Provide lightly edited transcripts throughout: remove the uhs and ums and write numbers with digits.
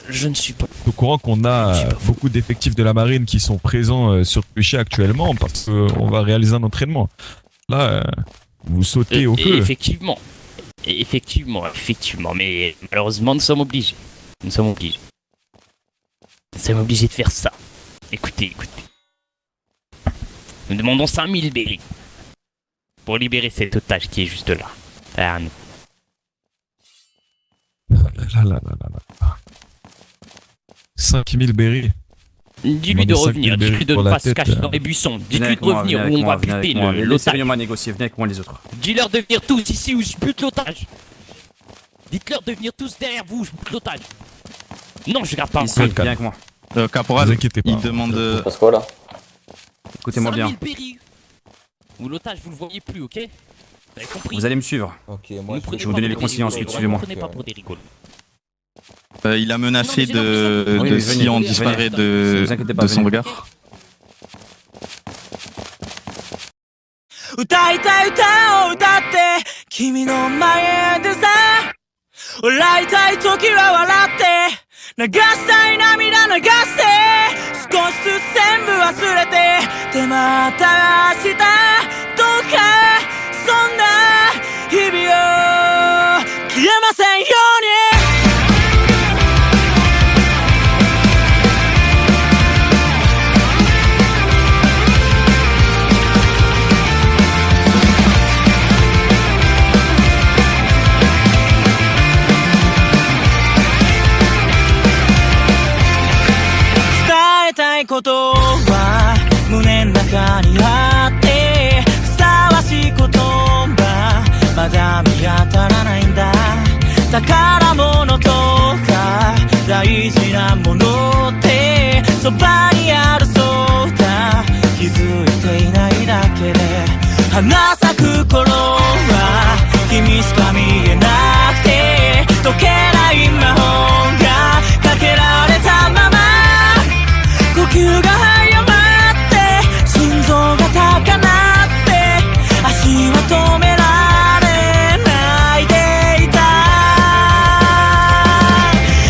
Je ne suis pas. Au courant qu'on a beaucoup d'effectifs de la marine qui sont présents sur Clichy actuellement parce qu'on va réaliser un entraînement. Là, vous sautez au feu. Effectivement. Effectivement. Mais malheureusement, nous sommes obligés. Nous sommes obligés de faire ça. Écoutez. Nous demandons 5000 berries pour libérer cet otage qui est juste là. Derrière nous. Là. 5000 berries. Dis-lui de revenir, dis-lui de ne pas se cacher dans les buissons. Dis-lui de revenir ou on va buter l'otage. Laissez-moi négocier, venez avec moi les autres. Dis-leur de venir tous ici ou je bute l'otage. Dites-leur de venir tous derrière vous, je bute l'otage. Non, je garde pas. Ici, viens avec moi. Caporal, vous inquiétez pas. il demande... Parce que voilà. Écoutez-moi bien. 5000 berries. Ou l'otage, vous le voyez plus, ok? Vous avez compris? Vous allez me suivre. Ok, moi Je vais vous donner les consignes ensuite, suivez-moi. Ne prenez pas pour des rigolos. il a menacé Non, mais j'ai de l'impression que- si on venez, disparaît venez. Vous inquiétez pas, de son venez. regard. 歌いたい歌を歌って君の前でさ笑いたい時は笑って流したい涙流して少しずつ全部忘れてでまた明日どうかそんな日々を消えませんように伝えたいことは胸の中にあってふさわしい言葉まだ見当たらないんだ宝物とか大事なものってそばにあるそうだ気づいていないだけで花咲く頃は君しか見えなくて解けない魔法がかけられたまま呼吸が早まって心臓が高鳴って足は止められないでいた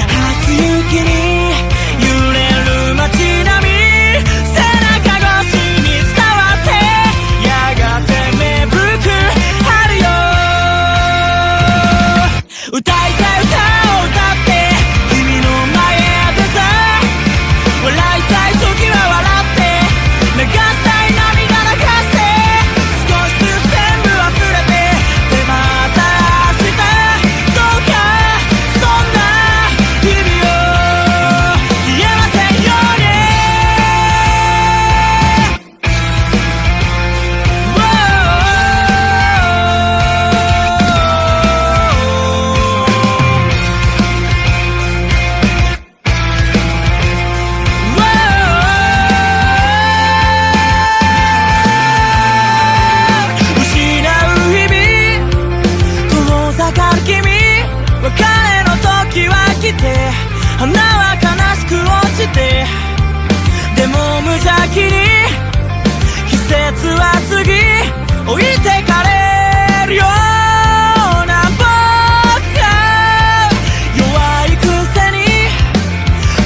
初雪に揺れる街並み背中越しに伝わってやがて芽吹く春よ歌いたい歌を歌って君の前でさ笑いたい時は笑って流したい涙流して少しずつ全部忘れてでまた明日どうかそんな日々を消えませんように失う日々遠ざかる君別れの時は来て花は悲しく落ちてでも無邪気に季節は過ぎ置いてかれるような僕が弱いくせに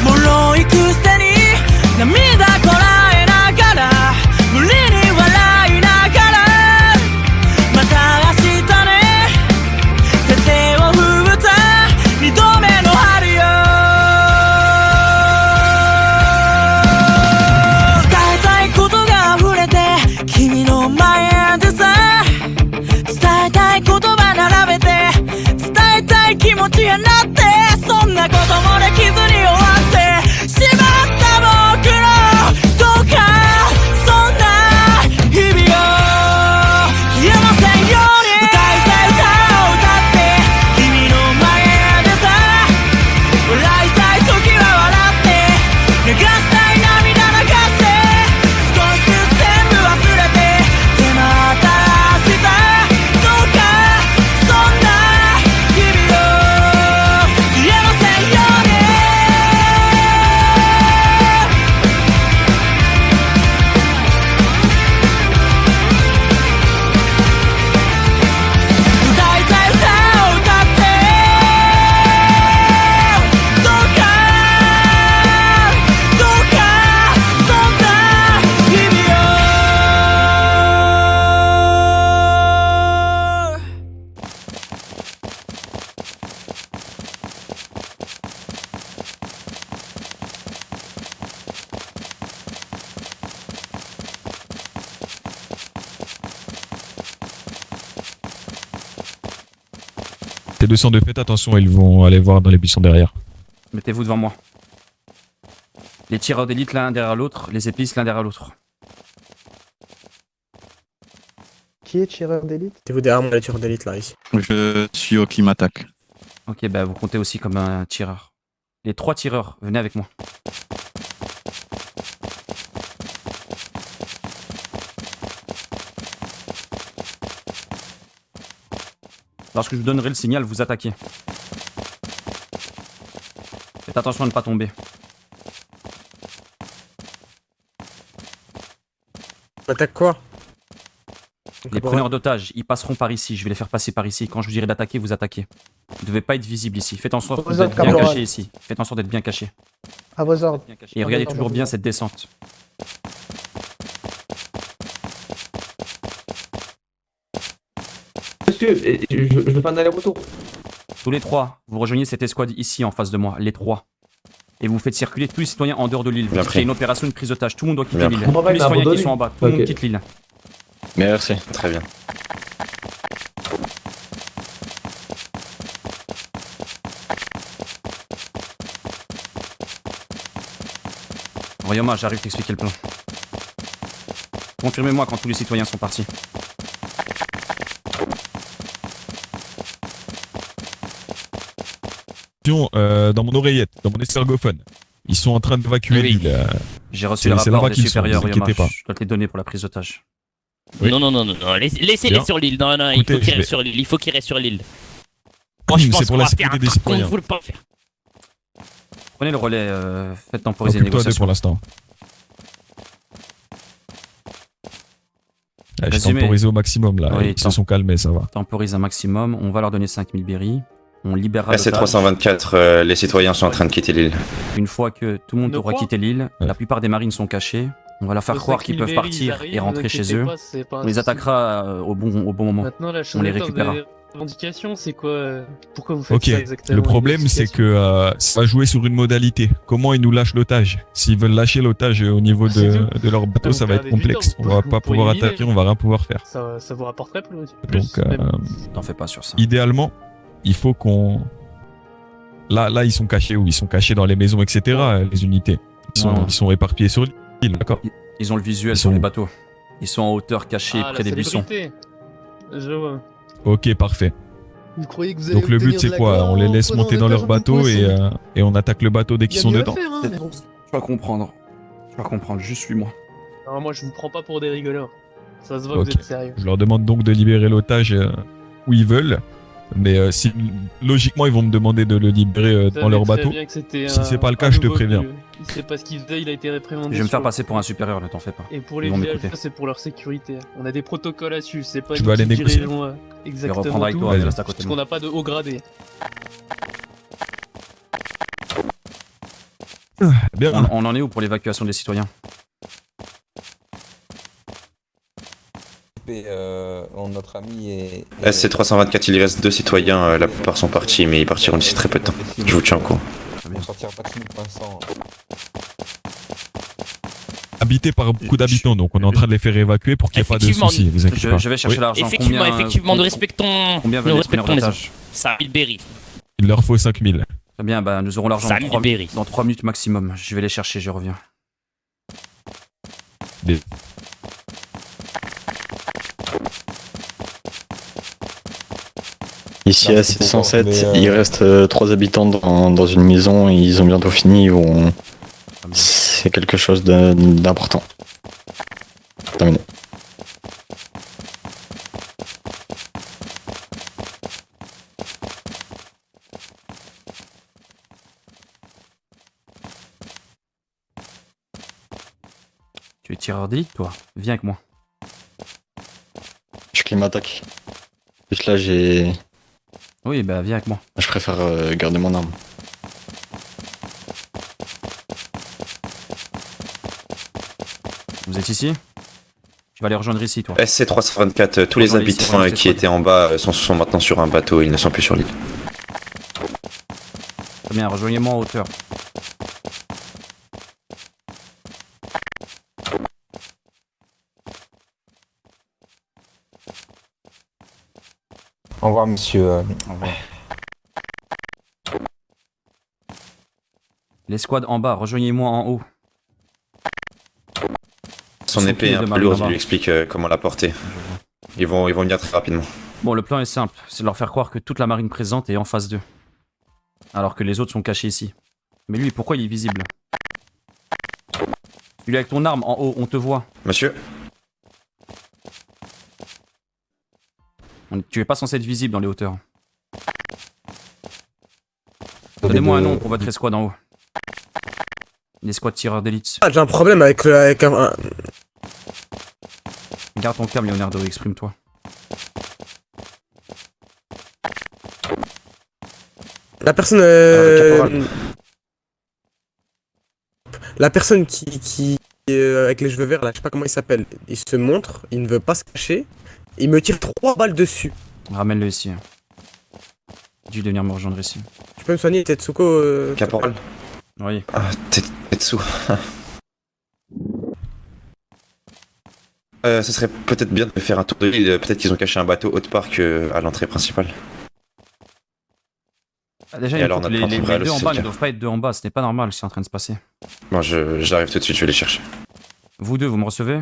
脆いくせに涙こらえながら無理に笑いながらまた明日ね手を振った二度目の春よ伝えたいことが溢れて君の前でさ伝えたい言葉並べて伝えたい気持ちになってそんなこともできずに終わってしまった僕のどうかそんな日々を消えませんように歌いたい歌を歌って君の前でさ笑いたい時は笑って流したい涙流して少しずつ全部忘れてでまた明日どうかそんな日々を消えませんように T202, faites attention, ils vont aller voir dans les buissons derrière. Mettez-vous devant moi. Les tireurs d'élite l'un derrière l'autre, les épices l'un derrière l'autre. Qui est tireur d'élite? Mettez-vous derrière moi, les tireurs d'élite là, ici. Je suis au Climatac. Ok, bah vous comptez aussi comme un tireur. Les 3 tireurs, venez avec moi. Lorsque je vous donnerai le signal, vous attaquez. Faites attention à ne pas tomber. On attaque quoi? Les preneurs d'otages, ils passeront par ici. Je vais les faire passer par ici. Quand je vous dirai d'attaquer, vous attaquez. Vous ne devez pas être visible ici. Faites en sorte Vos d'être ordres, bien caporal. caché ici. Faites en sorte d'être bien caché. À vos ordres. Et regardez toujours bien cette descente. Monsieur, je veux faire un aller-retour. Tous les 3, vous rejoignez cette escouade ici en face de moi. Les 3. Et vous faites circuler tous les citoyens en dehors de l'île. Bien C'est pris. une opération, une prise d'otage. Tout le monde doit quitter Bien l'île. pris. Tous les citoyens qui abandonné. sont en bas, tout le monde Ok. quitte l'île. Merci, très bien. Ryoma, j'arrive t'expliquer le plan. Confirmez-moi quand tous les citoyens sont partis. Dans mon oreillette, dans mon escargophone. Ils sont en train d'évacuer Oui. l'île. J'ai reçu C'est- le c'est rapport là-bas des qu'ils sont, supérieurs, vous Ryoma. inquiétez pas. Je dois te les donner pour la prise d'otage. Oui. Non, laissez-les Bien. sur l'île. Non, Écoutez, il faut qu'il je vais- reste sur l'île. Il faut qu'il reste sur l'île. Moi, je C'est pense pour qu'on la va faire sécurité un des truc qu'on ne citoyens. voulait pas faire. Prenez le relais, faites temporiser les Occupe-toi d'eux négociations. pour l'instant. Je Résumé. temporise au maximum là. Oui, Ils se sont calmés, ça va. Temporise un maximum. On va leur donner 5000 berries. On libérera l'otage. SC324, les citoyens sont en train de quitter l'île. Une fois que tout le monde De aura quoi quitté l'île, Ouais. la plupart des marines sont cachées. On va leur faire Le croire qu'ils 5000 peuvent berries, partir ils arrivent, et rentrer vous chez inquiétez eux. pas, c'est pas un On les souci. attaquera au bon moment. Maintenant, la On les chose récupérera. des revendications, c'est quoi pourquoi vous faites Ok, ça exactement? le problème Une c'est que explication. ça va jouer sur une modalité. Comment ils nous lâchent l'otage? S'ils veulent lâcher l'otage au niveau C'est de leur bateau, vous ça va être perdez du complexe. temps, On va vous pas pourriez pouvoir miner. attaquer, on va rien pouvoir faire. Ça vous rapporterait plus. Donc, même. T'en fais pas sur ça. idéalement, il faut qu'on... Là, ils sont cachés où? Ils sont cachés dans les maisons, etc. Les unités. Non. Ils sont éparpillés sur l'île, d'accord? Ils ont le visuel Ils sur sont les où? bateaux. Ils sont en hauteur, cachés Ah, près la des buissons. célébrité. Je vois. Ok, parfait. Vous croyez que vous allez Donc le but obtenir c'est de la quoi? gloire On les en laisse prenant monter en dans otage leur un peu de bateau poisson? et on attaque le bateau dès Il y qu'ils a sont mieux à dedans. faire, hein, mais bon. Tu vas comprendre. Tu vas comprendre, juste suis-moi. Alors, moi, je vous prends pas pour des rigoleurs. Ça se voit Ok. que vous êtes sérieux. Je leur demande donc de libérer l'otage où ils veulent. Mais si logiquement ils vont me demander de le libérer Vous dans savez leur très bateau. bien que c'était Si un- c'est pas le un cas, je te nouveau préviens. venu. Il sait pas ce qu'il faisait, il a été réprimandé. Je vais me faire sur- passer pour un supérieur, ne t'en fais pas. Et pour Ils les vont villages, m'écouter. c'est pour leur sécurité. On a des protocoles à suivre, c'est pas Tu nous veux aller qui négocier dirigeons, Je vais exactement reprendre avec tout, toi, mais Vas-y. reste à côté parce de qu'on moi. n'a pas de haut gradé. Bien. On en est où pour l'évacuation des citoyens? Notre ami est. SC324, il reste 2 citoyens, la plupart sont partis, mais ils partiront d'ici très peu de temps. Je vous tiens au courant. On sortira pas de chez nous pour l'instant. Habité par beaucoup d'habitants, donc on est en train de les faire évacuer pour qu'il n'y ait pas de Effectivement. soucis. Vous inquiétez pas. Je vais chercher Oui. l'argent. Effectivement, Combien, effectivement, nous respectons. Combien Nous veulent les preneurs respectons les hommes. d'otages? 5000 berries. Il leur faut 5000. Très bien, bah, nous aurons l'argent 5000 berries. dans 3 minutes maximum. Je vais les chercher, je reviens. Ici à 707, il reste 3 habitants dans une maison et ils ont bientôt fini. C'est quelque chose d'important. Terminé. Tu es tireur d'élite, toi? Viens avec moi. Je climataque. Juste là, Oui, bah, viens avec moi. je préfère garder mon arme. Vous êtes ici? Tu vas les rejoindre ici, toi. SC324, tous les Rejoins ici, habitants rejoins qui cette étaient en bas sont maintenant sur un bateau, ils ne sont plus sur l'île. Très bien, rejoignez-moi en hauteur. Au revoir, monsieur. Au revoir. L'escouade en bas, rejoignez-moi en haut. Son Son épée est pied un de peu marine lourde, je là-bas. lui explique comment la porter. Ils vont venir très rapidement. Bon, le plan est simple, c'est de leur faire croire que toute la marine présente est en face d'eux. Alors que les autres sont cachés ici. Mais lui, pourquoi il est visible? Lui avec ton arme, en haut, on te voit. Monsieur, Tu es pas censé être visible dans les hauteurs. Donnez-moi un nom pour votre escouade en haut. L'escouade tireur d'élite. Ah, j'ai un problème avec un... Garde ton calme, Leonardo, exprime-toi. La personne... caporal. La personne qui avec les cheveux verts, là, je sais pas comment il s'appelle, il se montre, il ne veut pas se cacher, il me tire 3 balles dessus. Ramène-le ici. Dis-lui de venir me rejoindre ici. Tu peux me soigner, Tetsuko caporal. Oui. Ah, Tetsu. Ce serait peut-être bien de faire un tour de l'île. Peut-être qu'ils ont caché un bateau autre part qu'à l'entrée principale. Ah, déjà, Et il alors, faut que notre les propre deux en c'est bas le ne cas. doivent pas être deux en bas. Ce n'est pas normal ce qui est en train de se passer. Bon, j'arrive tout de suite, je vais les chercher. Vous deux, vous me recevez?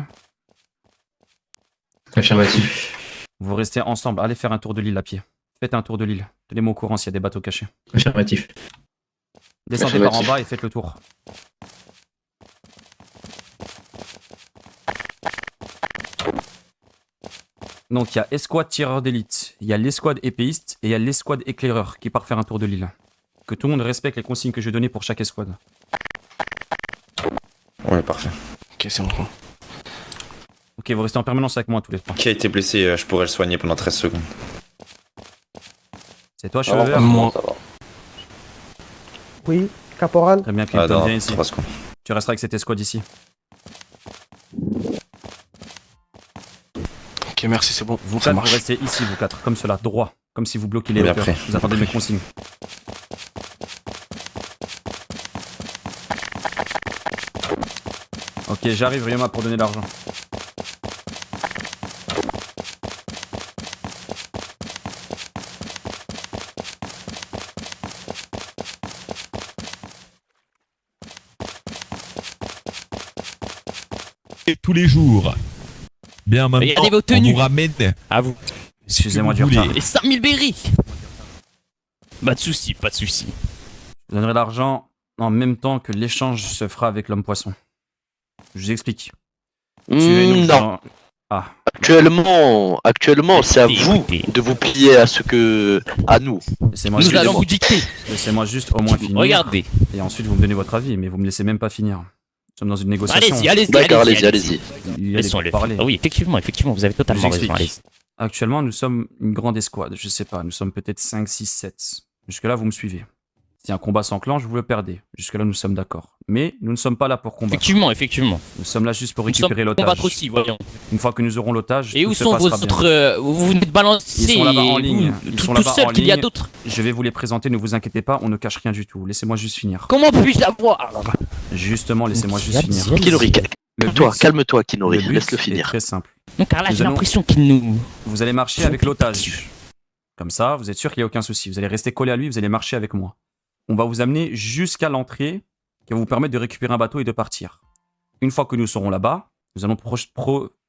Affirmatif. Vous restez ensemble. Allez faire un tour de l'île à pied. Faites un tour de l'île. Tenez-moi au courant s'il y a des bateaux cachés. Affirmatif. Descendez par en bas et faites le tour. Donc il y a escouade tireur d'élite, il y a l'escouade épéiste et il y a l'escouade éclaireur qui part faire un tour de l'île. Que tout le monde respecte les consignes que je vais donner pour chaque escouade. Ouais, parfait. Ok, c'est bon. Ok, vous restez en permanence avec moi tous les trois. Qui a été blessé, je pourrais le soigner pendant 13 secondes. C'est toi, cheveux verts? Moi. Oui, caporal. Très bien, Ah, Clinton, dans viens ici. 3 secondes. Tu resteras avec cette escouade ici. Ok, merci, c'est bon. Vous Ça quatre, vous marche. restez ici, vous quatre, comme cela, droit. Comme si vous bloquez les Bien hauteurs. pris. Vous attendez mes consignes. Ok, j'arrive, Ryoma, pour donner l'argent. Et tous les jours. Bien maintenant, Regardez vos on tenues. vous ramène. À vous. Excusez-moi vous du voulez. retard. Et 5000 berries. Pas de soucis, pas de soucis. Je donnerai l'argent en même temps que l'échange se fera avec l'homme poisson. Je vous explique. Suivez-nous. Non. Ah, Actuellement, c'est à vous Écoutez. de vous plier à à nous. laissez-moi Nous juste, allons vous dicter. laissez-moi juste au moins finir. Regardez. Et ensuite, vous me donnez votre avis, mais vous me laissez même pas finir. Nous sommes dans une négociation. Allez-y, allez-y. D'accord, allez-y. Il y a des Laissons-le pourparlers. faire. Ah oui, effectivement, vous avez totalement Je vous raison. explique. Allez. Actuellement, nous sommes une grande escouade. Je sais pas, nous sommes peut-être 5, 6, 7. Jusque-là, vous me suivez. Si un combat s'enclenche, vous le perdez. Jusque-là, nous sommes d'accord. Mais nous ne sommes pas là pour combattre. Effectivement. Nous sommes là juste pour Nous sommes récupérer pour l'otage. combattre aussi, voyons. Une fois que nous aurons l'otage, Et tout où se sont vos passera bien. autres... vous venez de balancer... Ils sont là-bas en ligne. vous, Ils tout sont tout là-bas seul en qu'il y a ligne. d'autres. Je vais vous les présenter, ne vous inquiétez pas, on ne cache rien du tout. Laissez-moi juste finir. Comment puis-je l'avoir? Justement, laissez-moi juste Allez-y, finir. allez-y. Kinori, Le but- calme-toi, Kinori, le but laisse-le est finir. très simple. Donc car là, Nous j'ai allons- l'impression qu'il nous... Vous allez marcher avec l'otage. Comme ça, vous êtes sûr qu'il n'y a aucun souci. Vous allez rester collé à lui, vous allez marcher avec moi. On va vous amener jusqu'à l'entrée qui va vous permettre de récupérer un bateau et de partir. Une fois que nous serons là-bas, nous allons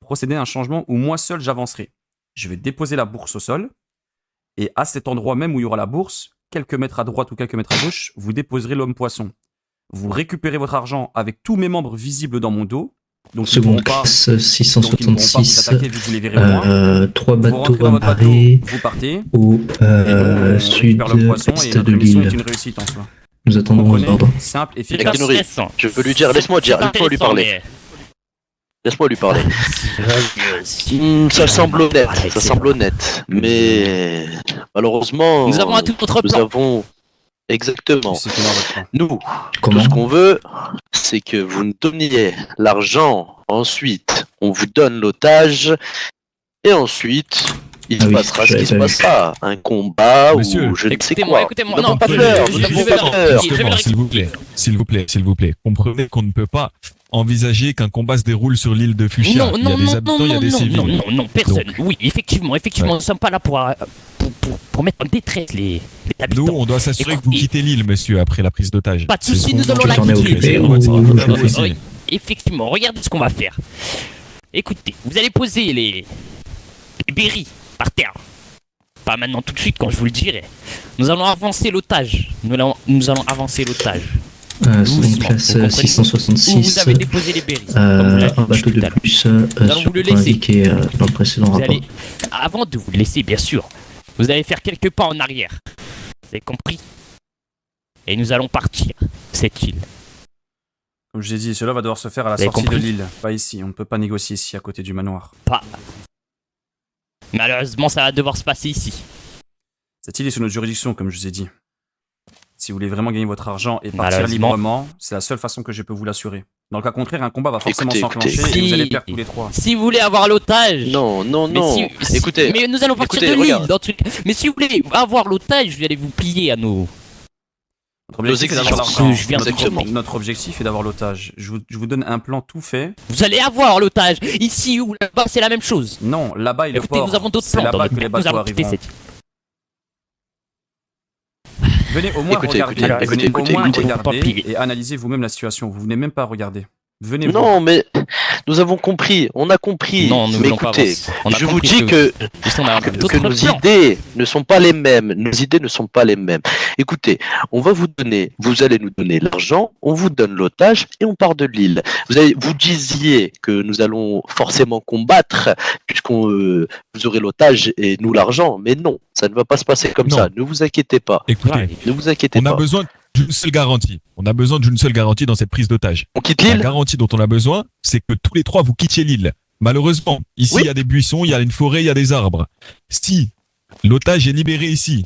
procéder à un changement où moi seul j'avancerai. Je vais déposer la bourse au sol et à cet endroit même où il y aura la bourse, quelques mètres à droite ou quelques mètres à gauche, vous déposerez l'homme poisson. Vous récupérez votre argent avec tous mes membres visibles dans mon dos. Donc ils ne pourront Seconde pas, classe donc ils ne pourront pas vous 666. attaquer vu que vous les verrez au loin. 3 Vous bateaux rentrez dans votre bateau, amarrés vous partez. au Et nous, on récupère le poisson et sud-est notre de mission est une l'île. réussite en soi. Nous attendons vos Comprenez? ordres. Simple, C'est efficace. Kinori, intéressant. je peux lui dire, laisse-moi lui parler. Laisse-moi lui parler. Ça semble honnête, mais malheureusement, Nous avons un tout autre nous plan. avons exactement. C'est une heure de temps. Nous, tout Comment ce qu'on veut, c'est que vous nous donniez l'argent, ensuite on vous donne l'otage, et ensuite il Ah se oui, passera ce j'avais qui se pas vu. passera, un combat Monsieur, ou je ne sais Écoutez-moi, quoi. écoutez-moi. Nous n'avons Non, pas je- peur, je- nous je n'avons vais pas leur- peur. je vais Justement, leur s'il vous plaît, s'il vous plaît. Comprenez qu'on ne peut pas envisager qu'un combat se déroule sur l'île de Fuchsia. Non, Il y a non, des non, habitants, non, il y a des non, civils. non, non, personne. Oui, effectivement, Ouais. nous ne sommes pas là pour pour mettre en détresse les habitants. Nous, on doit s'assurer que vous Écoutez, quittez l'île, monsieur, après la prise d'otage. Pas de C'est soucis, ce nous qu'on- allons tu la t'en es quitter. occupé, Oui, ou- oui, effectivement, regardez ce qu'on va faire. Écoutez, vous allez poser les berries par terre. Pas maintenant tout de suite quand je vous le dirai. Nous allons avancer l'otage. Nous allons avancer l'otage. Seconde classe Vous comprenez? 666. Où vous avez déposé les berries. comme vous l'avez Un dit bateau tout de à l'heure. plus Nous allons sur vous le le point laisser. indiqué dans le précédent Vous rapport. allez, avant de vous le laisser, bien sûr, vous allez faire quelques pas en arrière. Vous avez compris? Et nous allons partir de cette île. Comme je l'ai dit, cela va devoir se faire à la Vous avez sortie de compris? l'île, pas ici. On ne peut pas négocier ici, à côté du manoir. Pas. Malheureusement, ça va devoir se passer ici. Cette île est sous notre juridiction, comme je vous ai dit. Si vous voulez vraiment gagner votre argent et partir Malheureusement. librement, c'est la seule façon que je peux vous l'assurer. Dans le cas contraire, un combat va forcément Écoutez, s'enclencher écoutez. et vous allez Si- perdre tous les trois. Si vous voulez avoir l'otage. Non, non, Mais non. Écoutez, mais nous allons partir écoutez, de l'île. regarde. dans tous les cas. Mais si vous voulez avoir l'otage, vous allez vous plier à nos. Notre objectif est d'avoir exigences. l'argent. Je viens de Exactement. Notre objectif est d'avoir l'otage. Je vous donne un plan tout fait. Vous allez avoir l'otage. Ici ou là-bas, c'est la même chose. Non, là-bas est le Écoutez, port. nous avons d'autres C'est plans dans là-bas notre que les plan. Nous bateaux allons quitter arriveront. cette île. Venez au moins Écoutez, regarder. écoutez, Venez écoutez, au moins écoutez. regarder Tant pis. et analyser vous-même la situation. Vous venez même pas regarder. Venez voir. non, mais nous avons compris, on a compris. Non, nous mais voulons pas écoutez, avancer. On a je vous compris dis que Ici, on a d'autres que nos plans. idées ne sont pas les mêmes. Nos idées ne sont pas les mêmes. Écoutez, on va vous donner, vous allez nous donner l'argent, on vous donne l'otage et on part de l'île. Vous disiez que nous allons forcément combattre puisqu'on vous aurez l'otage et nous l'argent, mais non, ça ne va pas se passer comme Non. ça. Ne vous inquiétez pas. Écoutez, Ne vous inquiétez on a pas. besoin d'une seule garantie. On a besoin d'une seule garantie dans cette prise d'otage. On quitte La l'île. garantie dont on a besoin, c'est que tous les trois vous quittiez l'île. Malheureusement, ici, il Oui. y a des buissons, il y a une forêt, il y a des arbres. Si l'otage est libéré ici,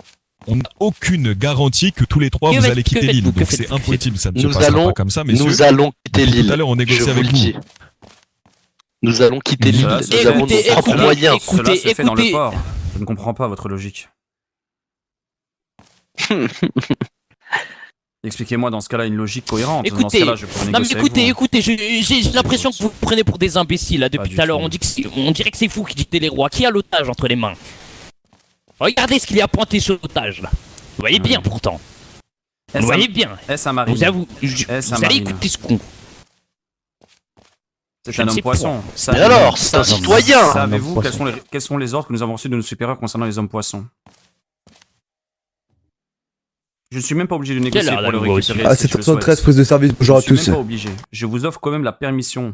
on n'a aucune garantie que tous les trois Que vous faites- allez que quitter faites-vous, l'île. que Donc faites-vous, c'est impossible, ça ne se Nous passera allons- pas comme ça, messieurs. Nous allons quitter Depuis tout l'île. à l'heure, on négocie Je vous avec le vous. dis. Nous allons quitter l'île. Cela Nous se fait- avons nos Écoutez, propres écoutez, moyens. Cela se fait dans le écoutez. port. Je ne comprends pas votre logique. Expliquez-moi dans ce cas-là une logique cohérente. Dans ce Écoutez, cas-là, je pourrais non mais négocier avec écoutez, vous. écoutez, j'ai l'impression que vous vous prenez pour des imbéciles là Pas depuis du tout à l'heure. tout. On dirait que c'est vous qui dictez les rois. Qui a l'otage entre les mains? Regardez ce qu'il y a pointé sur l'otage là. Vous voyez bien pourtant. Vous Est-ce voyez un- bien. Est-ce un marine Vous, vous Est-ce un allez marine écouter ce qu'on. C'est je un ne sais homme poisson. Mais alors, c'est un citoyen. Savez-vous quels sont les ordres que nous avons reçus de nos supérieurs concernant les hommes poissons? Je ne suis même pas obligé de négocier heure pour le avez-vous récupérer. Ah, si je le 773, souhaite. prise de service, bonjour à Je suis tous. même pas obligé. Je vous offre quand même la permission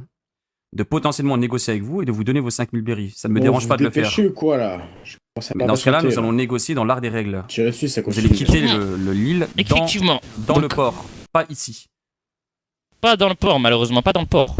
de potentiellement négocier avec vous et de vous donner vos 5000 berries. Ça ne me dérange pas de le faire. quoi là? Mais dans ce cas-là, nous allons négocier dans l'art des règles. Tirer dessus, ça Vous allez quitter le l'île Effectivement. dans le port, pas ici. Pas dans le port, malheureusement, pas dans le port.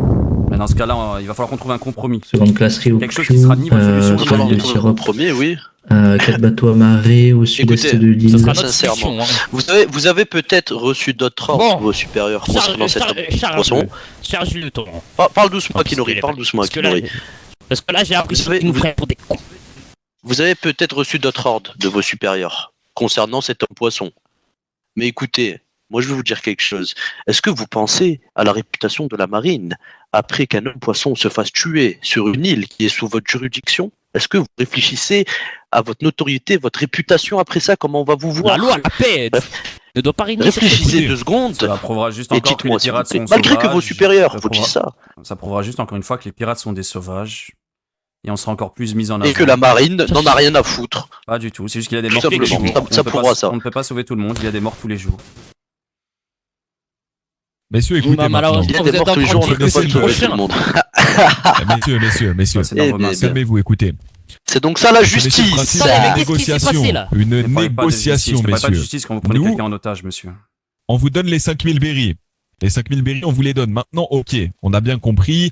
Mais dans ce cas-là, il va falloir qu'on trouve un compromis. Seconde classe Rio Quelque chose qui sera ni votre solution, Il va ni falloir la mienne. trouver un premier, oui. 4 bateaux amarrés au sud-est Écoutez, de Ce l'île. sera notre Sincèrement. solution. Vous avez peut-être reçu d'autres ordres Bon. de vos supérieurs concernant cet homme poisson. Charge le ton. Parle doucement, Non, Kinori, parce parle que- doucement, parce que là, Kinori. Parce que là, j'ai l'impression Vous savez- qu'ils nous vous- prennent pour des cons. Vous avez peut-être reçu d'autres ordres de vos supérieurs concernant cet homme poisson. Mais écoutez, moi je vais vous dire quelque chose. Est-ce que vous pensez à la réputation de la marine après qu'un homme poisson se fasse tuer sur une île qui est sous votre juridiction? Est-ce que vous réfléchissez à votre notoriété, votre réputation après ça? Comment on va vous La voir? loi, la paix ne doit pas régner sur cette Réfléchissez île. 2 secondes Ça prouvera juste et encore que les dites-moi s'il vous pirates plaît. sont Malgré que vos sauvages. supérieurs Ça vous disent prouvera- ça. Ça prouvera juste encore une fois que les pirates sont des sauvages. Et on sera encore plus mis en avant. Et que la marine n'en a rien à foutre. Pas du tout, c'est juste qu'il y a des Tout morts tous les jours. simplement, ça On peut prouvera pas- ça. On ne peut pas sauver tout le monde, il y a des morts tous les jours. Messieurs, écoutez Bah, maintenant. Il y a Vous des êtes morts en tous les train jours, de on ne dire peut que pas c'est le sauver tout prochain. le monde. Messieurs, Ça, c'est normal. calmez-vous, écoutez. C'est donc ça la Vous connaissez le justice. principe Attendez, mais d'une qu'est-ce qui s'est négociation. passé, là Une Ne parlez pas de négociation, justice, ne parlez pas de messieurs. justice quand vous prenez Nous- quelqu'un en otage, monsieur. On vous donne les 5000 berries. Les 5000 berries, on vous les donne. Maintenant, ok, on a bien compris.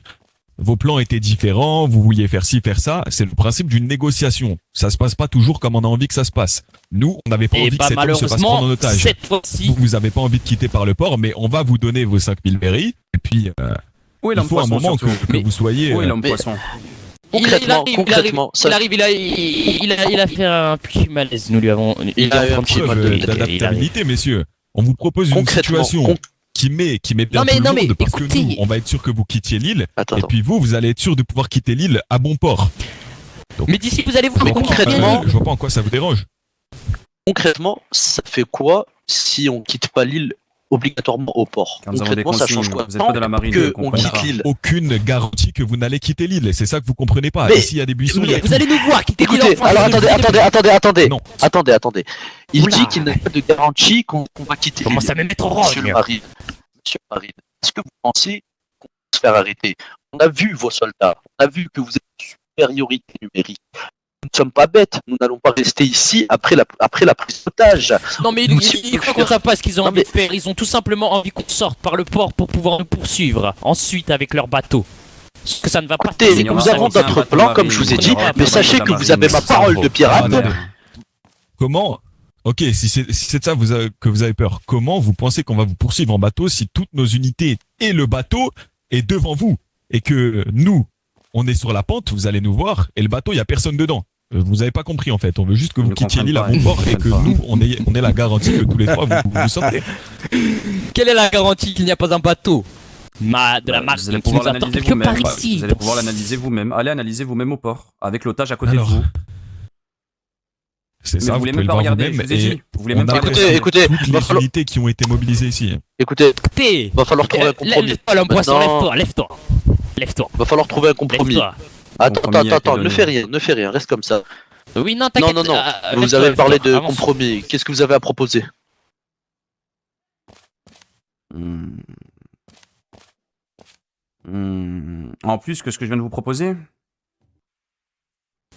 Vos plans étaient différents, vous vouliez faire ci, faire ça. C'est le principe d'une négociation. Ça se passe pas toujours comme on a envie que ça se passe. Nous, on n'avait pas Et envie que bah, cet homme se fasse prendre en malheureusement, otage. cette fois-ci, Vous avez pas envie de quitter par le port, mais on va vous donner vos 5000 berries. Et puis, Où est il l'homme faut un poisson moment surtout que vous soyez... Où est l'homme mais- poisson? Concrètement, ça- il arrive, il a fait un petit malaise. Nous lui avons. Il a eu un petit mal de- il arrive. d'adaptabilité, messieurs. On vous propose une Concrètement, situation qui met bien Non, mais- tout le non, mais monde, parce écoutez. que nous, on va être sûr que vous quittiez l'île, Attends, et puis vous allez être sûr de pouvoir quitter l'île à bon port. Mais d'ici, vous allez voir Je vois qu'on pas- concrètement- je vois pas en quoi ça vous dérange. Concrètement, ça fait quoi si on quitte pas l'île obligatoirement au port? Quand nous avons des Concrètement, ça change consignes, quoi? vous êtes pas de la marine, que vous on comprenez quitte pas. l'île. Aucune garantie que vous n'allez quitter l'île, et c'est ça que vous comprenez pas. Mais- Ici, il y a des buissons. il y a Vous tout. allez nous voir quitter l'île Écoutez, en alors France. Non. attendez. Il Oula. dit qu'il n'a pas de garantie qu'on va quitter l'île. Commence à me mettre en Monsieur le rogne. Marine, est-ce que vous pensez qu'on va se faire arrêter? On a vu vos soldats, on a vu que vous êtes en supériorité numérique. Nous ne sommes pas bêtes, nous n'allons pas rester ici après la prise d'otage. Non mais Nous, ils croient pas ce qu'ils ont Non, envie mais- de faire. Ils ont tout simplement envie qu'on sorte par le port pour pouvoir nous poursuivre. Ensuite avec leur bateau. Ce que ça ne va pas. Écoutez, c'est nous comme avons ça. notre plan, comme je vous ai dit, mais sachez que vous avez ma parole de pirate. Attendez. Comment Ok, si c'est de ça que vous avez peur, comment vous pensez qu'on va vous poursuivre en bateau si toutes nos unités et le bateau est devant vous et que nous, on est sur la pente, vous allez nous voir et le bateau, il y a personne dedans. Vous avez pas compris en fait. On veut juste que vous quittiez l'île à bon port et que nous, on ait la garantie que tous les trois vous sortez. Quelle est la garantie qu'il n'y a pas un bateau de la Vous allez marine qui pouvoir nous attend l'analyser quelque part vous-même. ici. Vous allez pouvoir l'analyser vous-même. Allez analyser vous-même au port, avec l'otage à côté Alors, de vous. C'est Mais ça, vous vous voulez pouvez même le pas voir regarder, vous-même. je vous ai Et dit. Vous voulez on même pas a regarder. Écoutez, toutes va les falloir- unités qui ont été mobilisées ici. Écoutez, Écoutez, va falloir trouver un compromis. lève-toi l'homme poisson, Maintenant- lève-toi. Va falloir trouver un compromis. Lève-toi. Attends, ne fais rien, reste comme ça. Oui, non, t'inquiète. Non. Vous lève-toi, avez parlé de avance. compromis. Qu'est-ce que vous avez à proposer? En plus que ce que je viens de vous proposer.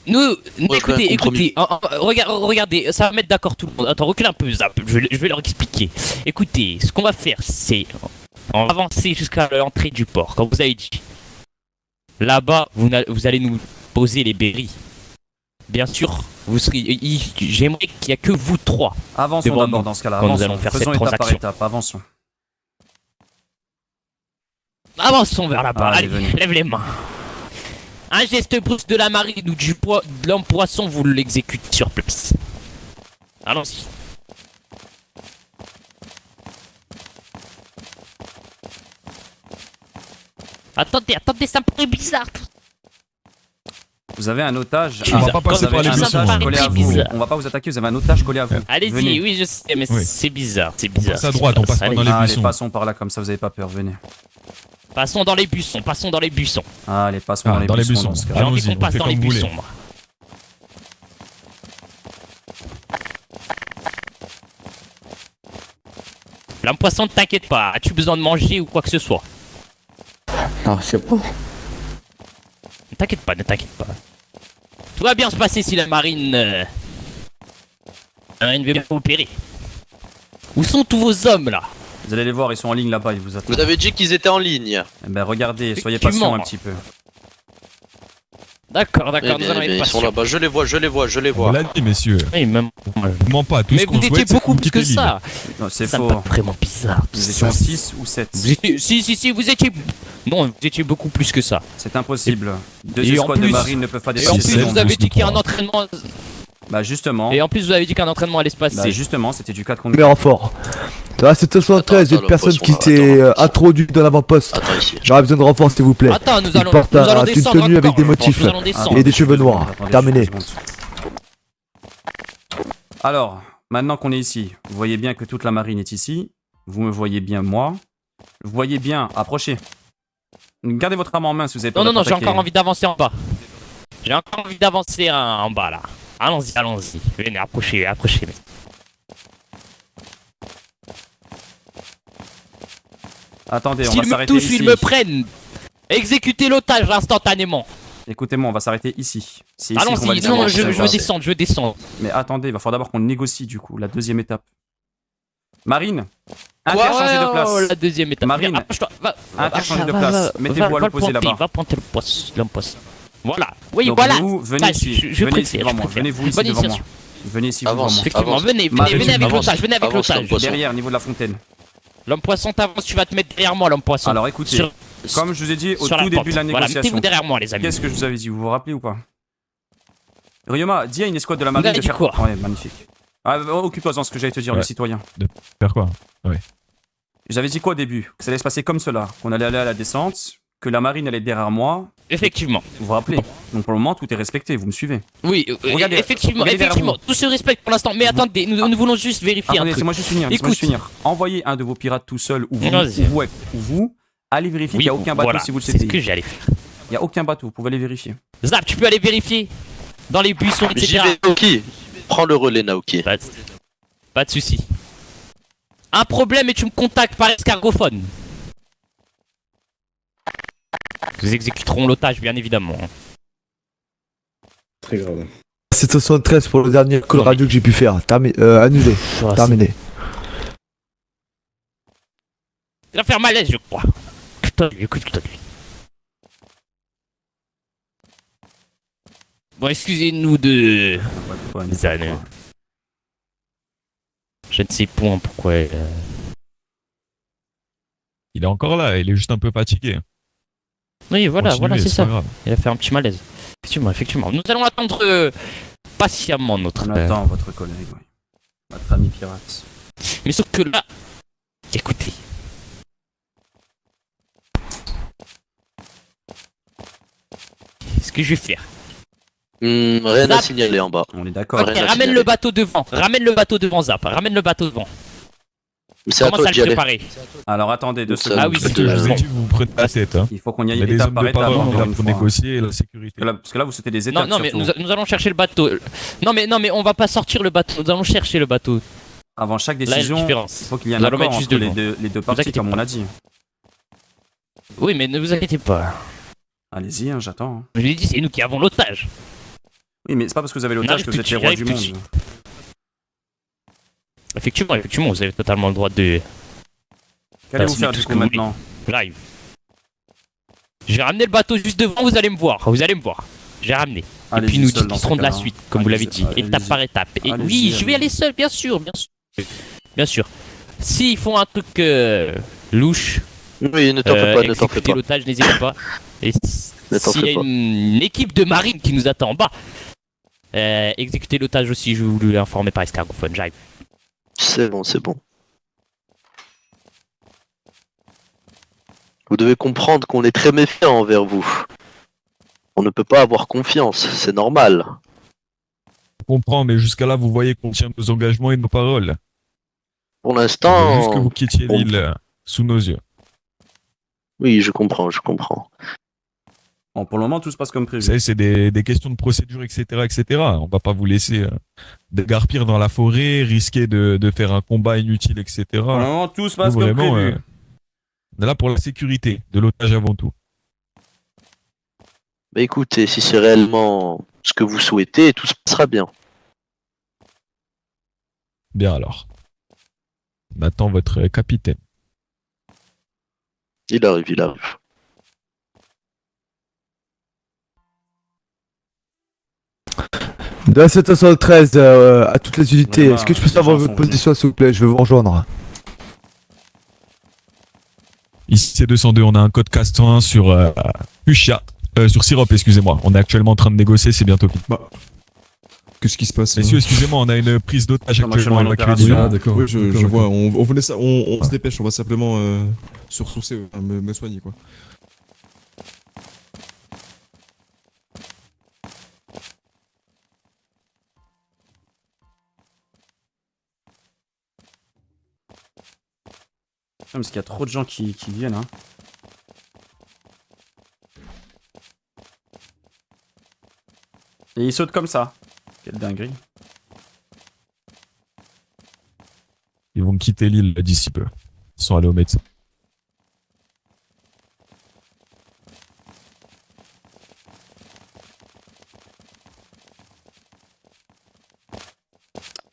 Nous, Ouais, écoutez, un compromis. regardez, ça va mettre d'accord tout le monde. Attends, recule un peu, Zap, je vais leur expliquer. Écoutez, ce qu'on va faire, c'est on va avancer jusqu'à l'entrée du port, comme vous avez dit. Là-bas, vous allez nous poser les berries. Bien sûr, vous serez. J'aimerais qu'il n'y a que vous trois. Avançons devant d'abord nous dans ce cas-là. quand nous Avançons. allons faire Faisons cette étape par transaction. étape. Avançons. Avançons vers là-bas. Allez, Allez, venez. lève les mains. Un geste brusque de la marine ou de l'homme poisson, vous l'exécutez sur place. Allons-y. Attendez, ça me paraît bizarre. Vous avez un otage. On va pas passer Vous avez par les un buissons, otage hein. collé à vous. On va pas vous attaquer. Vous avez un otage collé à vous. Allez-y, Venez. oui, je sais, mais Oui. c'est bizarre, passe à droite, on passe pas dans les Allez, buissons. passons par là comme ça. Vous avez pas peur. Venez. Passons dans les buissons. Allez, passons Ah, dans les buissons. dans ce J'ai cas-là. envie Allons-y, qu'on on passe fait dans comme les vous voulez. buissons, moi. L'homme poisson, ne t'inquiète pas. As-tu besoin de manger ou quoi que ce soit? Non, c'est bon. Ne t'inquiète pas. Tout va bien se passer si la marine veut bien coopérer. Où sont tous vos hommes là? Vous allez les voir. Ils sont en ligne là-bas. Ils vous attendent. Vous avez dit qu'ils étaient en ligne. Eh ben regardez. Soyez Effectivement. patient un petit peu. D'accord, Eh nous bien, allons être ils sont patients. là-bas. Je les vois. On l'a dit, messieurs. Oui, même. Je mens pas. Tout Mais ce qu'on vous étiez souhaite, c'est beaucoup vous plus que quitter l'île. ça. Non, c'est Ça me faux. paraît vraiment bizarre. Nous étions 6 ou 7. Vous étiez... Si, vous étiez... Non, vous étiez beaucoup plus que ça. C'est impossible. Deux Et en escouades de plus- marine ne peuvent pas Et en dépasser plus, ce vous nombre. avez dit qu'il y a un trois. entraînement... Bah justement. Et en plus, vous avez dit qu'un entraînement allait se passer. Bah justement, c'était du 4 contre Mais renfort. À 773, il y a une personne qui s'est introduite dans l'avant-poste. Attends ici. J'aurais besoin de renfort s'il vous plaît. Attends, nous Il allons porte une descendre tenue avec encore, des je pense. motifs Nous allons descendre. et des cheveux noirs. Attendez, Terminé. juste une seconde. Alors, maintenant qu'on est ici, vous voyez bien que toute la marine est ici. Vous me voyez bien moi. Vous voyez bien, approchez. Gardez votre arme en main si vous avez peur Non, d'être j'ai attaqué. encore envie d'avancer en bas. J'ai encore envie d'avancer en bas, là. Allons-y. Venez, approchez. Attendez, on va S'ils me s'arrêter touchent, ici. ils me prennent. Exécutez l'otage instantanément. Écoutez-moi, on va s'arrêter ici. C'est ici qu'on va Allons-y, descendre. non, je veux descendre. Mais attendez, il va falloir d'abord qu'on négocie du coup, la deuxième étape. Marine, interchangez de place. Oh, la deuxième étape. Marine, Viens, approche-toi, va. interchangez de Va, place. Mettez-vous à va l'opposé le planter, là-bas. Va planter l'homme poisson. Voilà. Oui, Donc voilà. vous, venez Ça, ici. je Venez ici préfère, devant je moi. préfère. Venez-vous ici Bonne devant moi. initiation. Venez ici vous devant Avance. moi. Effectivement, Avance. venez Marine, avec avance. l'otage, venez avec Avance, l'otage. l'homme poisson. Derrière, au niveau de la fontaine. L'homme poisson t'avance, tu vas te mettre derrière moi, l'homme poisson. Alors écoutez, Sur- comme je vous ai dit au sur la tout pente. début de la Voilà, négociation, mettez-vous derrière moi, les amis. qu'est-ce que je vous avais dit? Vous vous rappelez ou pas? Ryoma, dis à une escouade de la Vous marine avez de dit faire quoi? Ouais, magnifique. Occupe-toi de ce que j'allais te dire, le Ouais. citoyen. Faire quoi? J'avais dit quoi au début? Que ça allait se passer comme cela, qu'on allait aller à la descente, que la marine elle est derrière moi. Effectivement. Vous vous rappelez. Donc pour le moment, tout est respecté, vous me suivez. Oui, Regardez, effectivement, regardez derrière effectivement, tout se respecte pour l'instant. Mais attendez, nous voulons juste vérifier un Attendez, truc. laissez-moi juste finir. laissez-moi juste finir. Envoyez un de vos pirates tout seul, ou vous, Vas-y. ou vous, allez vérifier Oui, qu'il n'y a aucun bateau voilà, si vous le c'est souhaitez. ce que j'allais faire. Il n'y a aucun bateau, vous pouvez aller vérifier. Zap, tu peux aller vérifier dans les buissons, J'y etc. vais, Naoki. Prends le relais, Naoki. Pas de soucis. Un problème et tu me contactes par escargophone. Nous exécuterons l'otage, bien évidemment. Très grave. 773 pour le dernier call radio que j'ai pu faire. Annulé. Ah, Terminé. Il va faire malaise, je crois. Putain, écoute-toi lui. Bon, excusez-nous de... Je ne sais point pourquoi... Il est encore là, il est juste un peu fatigué. Oui, voilà, Continuez, voilà, c'est ça. pas grave. Il a fait un petit malaise. Effectivement. Nous allons attendre patiemment notre... On attend votre collègue, oui. Votre ami pirate. Mais sauf que là... Écoutez. Ce que je vais faire. Rien à Zap. signaler en bas. On est d'accord. Ok, ramène le bateau devant. Ramène le bateau devant, Zap. Ramène le bateau devant. C'est à Commence toi à d'y le aller. préparer. Alors attendez 2 secondes. Ah oui, C'est ce que je vous ai dit, vous vous prenez la tête. Hein. Il faut qu'on y Il y aille a des étape hommes par de étape. parole, on est encore là une pour fois. négocier la sécurité. Parce que là, vous sautez des étapes. Non, mais surtout. nous allons chercher le bateau. Non, mais on va pas sortir le bateau. Nous allons chercher le bateau. Avant chaque Là, il y a décision, une il différence. faut qu'il y ait un Nous allons accord mettre juste entre devant. les deux parties, inquiétez comme pas. on a dit. Oui, mais ne vous inquiétez pas. Allez-y, hein, j'attends. hein. Je l'ai dit, c'est nous qui avons l'otage. Oui, mais c'est pas parce que vous avez On l'otage arrive que tout vous de êtes les suite, rois j'arrive du tout de monde. suite. Effectivement, vous avez totalement le droit de... Qu'allez-vous Bah, faire tout du ce coup que vous maintenant? J'arrive. Je vais ramener le bateau juste devant, vous allez me voir. Vous allez me voir. J'ai ramené. Et Allez-y puis nous seul dans discuterons ce de la cas-là. suite, comme vous l'avez Allez-y, dit, étape allez-y. par étape. Et Allez-y, oui, je vais allez-y. aller seul, bien sûr. Bien sûr. S'ils font un truc louche, Oui, ne t'en fais pas, ne t'en fais exécuter pas. l'otage, n'hésitez pas. Et Ne t'en s'il y fais a pas. une équipe de marine qui nous attend en bas, exécuter l'otage aussi, je vous l'informer par escargophone, j'arrive. C'est bon, c'est bon. Vous devez comprendre qu'on est très méfiant envers vous. On ne peut pas avoir confiance, c'est normal. Je comprends, mais jusqu'à là, vous voyez qu'on tient nos engagements et nos paroles. Pour Je veux l'instant... juste que vous quittiez l'île sous nos yeux. Oui, je comprends, je comprends. Bon, pour le moment, tout se passe comme Vous prévu. savez, c'est des questions de procédure, etc., etc. On va pas vous laisser dégarpir dans la forêt, risquer de faire un combat inutile, etc. Pour le moment, tout se passe Nous, comme vraiment, prévu. on est là pour la sécurité de l'otage avant tout. Mais écoutez, si c'est réellement ce que vous souhaitez, tout se passera bien. Bien alors. On attend votre capitaine. Il arrive, il arrive. De la 773 à toutes les unités, Ouais, est-ce que je peux les savoir gens votre sont position s'il vous plaît? Je vais vous rejoindre. Ici c'est 202, on a un code Castin sur Fuchsia, sur Syrup, excusez-moi. On est actuellement en train de négocier, c'est bientôt fini. Qu'est-ce qui se passe? Messieurs, excusez-moi, on a une prise d'otage actuellement évacuée de Oui, l'île. d'accord. Oui, je vois. On venait ça. On se dépêche. On va simplement se ressourcer, me soigner quoi. Parce qu'il y a trop de gens qui viennent. Hein. Et ils sautent comme ça. Quelle dinguerie. Ils vont quitter l'île d'ici peu. Ils sont allés au médecin.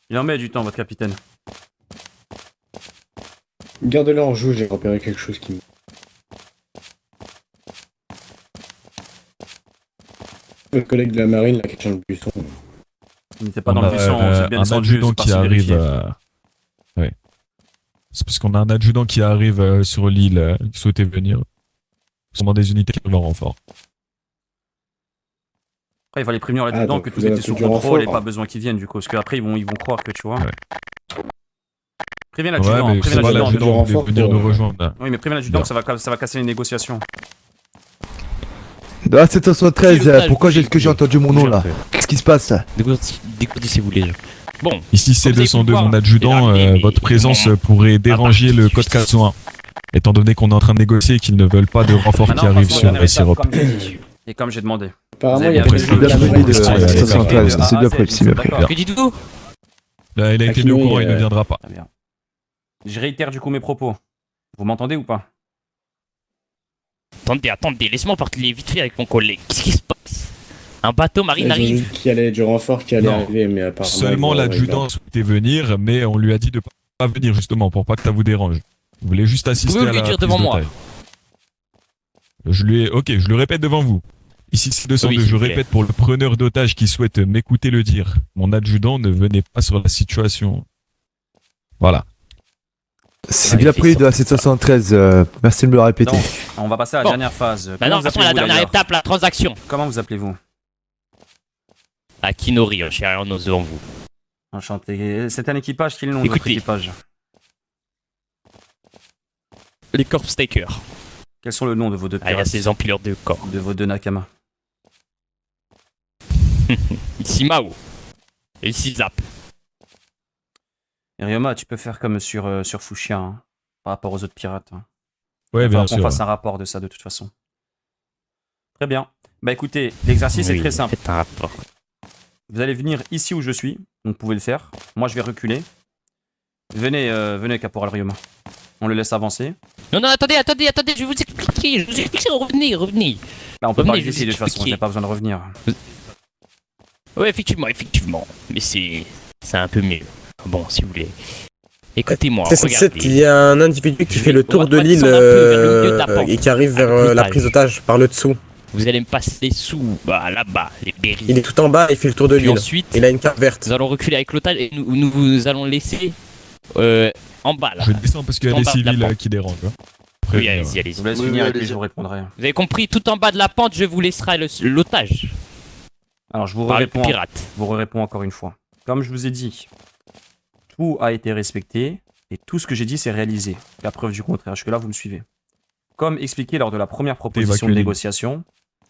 Il en met du temps, votre capitaine. Garde-le en joue, j'ai repéré quelque chose qui me... Le collègue de la marine, là, qui tient le buisson. Il n'était pas dans le buisson, c'est bien un descendu, adjudant c'est qui parti arrive. vérifier. Ouais. C'est parce qu'on a un adjudant qui arrive sur l'île, qui souhaitait venir. Sûrement des unités qui arrivent en renfort. Après, il fallait prévenir l'adjudant donc que vous tout avez était sous fait du contrôle et renfort. pas besoin qu'ils viennent du coup. Parce qu'après, ils vont croire que tu vois. Ouais. Préviens Ouais, l'adjudant, mais préviens c'est pas l'adjudant. l'adjudant voulait venir nous rejoindre. Là. Oui, mais préviens l'adjudant que ça va casser les négociations. Dans la 773, pourquoi est-ce que j'ai entendu mon nom là? Qu'est-ce qui se passe? Dégourdissez-vous les gens. Bon. Ici c'est Comme vous avez 202 pu mon voir, adjudant, les armées, votre mais présence bon, pourrait déranger le code 401. Étant donné qu'on est en train de négocier et qu'ils ne veulent pas de renfort qui Maintenant, arrive passons sur au dernier étape, Sirop. comme j'ai dit. Et comme j'ai demandé. Apparemment, Vous avez il y a bien pas précisé. de prévu de 773, c'est bien prévu, c'est bien prévu. Que dites-vous? Là, il a été mis au courant, il ne viendra pas. Très bien. Je réitère du coup mes propos. Vous m'entendez ou pas? Attendez, laisse-moi parler vite fait avec mon collègue. Qu'est-ce qui se passe? Un bateau marine arrive? Qu'il y allait du renfort qui allait Non. arriver, mais apparemment. Seulement l'adjudant souhaitait venir, mais on lui a dit de pas venir justement pour pas que ça vous dérange. Vous voulez juste assister Vous à lui la dire prise devant moi. d'otage. Je le répète devant vous. Ici c'est 202, Oui, s'il je vous plaît. répète pour le preneur d'otage qui souhaite m'écouter le dire. Mon adjudant ne venait pas sur la situation. Voilà. C'est bien pris de la 773, merci de me le répéter. Donc, on va passer à la Bon. dernière phase. Bah Comment non, vous passons à la appelez-vous, dernière d'ailleurs étape, la transaction. Comment vous appelez-vous? Akinori, cher Ernos devant vous. Enchanté. C'est un équipage, quel est le nom de votre Écoutez. équipage? Les Corpse Takers. Quels sont le nom de vos deux Ah, il y a pirates? ces empileurs de corps. De vos deux Nakama. Ici Mao. Et ici Zap. Et Ryoma, tu peux faire comme sur Fushia, hein, par rapport aux autres pirates. Hein. Ouais, Il va bien falloir qu'on sûr. fasse un rapport de ça de toute façon. Très bien. Bah écoutez, l'exercice est Oui, très simple. faites un rapport. Vous allez venir ici où je suis, donc vous pouvez le faire. Moi je vais reculer. Venez Caporal Ryoma. On le laisse avancer. Non, attendez, je vais vous expliquer. Revenez. Là on peut Revenez, pas je vais ici de toute façon, expliquer. il n'y a pas besoin de revenir. Ouais, effectivement. Mais c'est un peu mieux. Bon, si vous voulez. Écoutez-moi, C'est regardez. il y a un individu qui Je fait vais- le tour on de va l'île descendre un peu vers le milieu de la pente, et qui arrive vers avec la l'otage. prise d'otage par le dessous. Vous allez me passer les sous, bah là-bas, les berries. Il est tout en bas, il fait le tour de Puis l'île. ensuite, Il a une carte verte. nous allons reculer avec l'otage et nous vous allons laisser en bas là. Je descends parce qu'il y a En des bas de la civils pente. qui dérangent. Hein. Oui, Prévenir, allez-y, Je allez-y. vous laisse Oui, finir et puis allez-y. je vous répondrai. Vous avez compris, tout en bas de la pente, je vous laisserai l'otage. Alors je vous Par le réponds. pirate. Je vous réponds encore une fois. Comme je vous ai dit, tout a été respecté et tout ce que j'ai dit c'est réalisé. La preuve du contraire, jusque là vous me suivez. Comme expliqué lors de la première proposition Évacuer de l'île. négociation,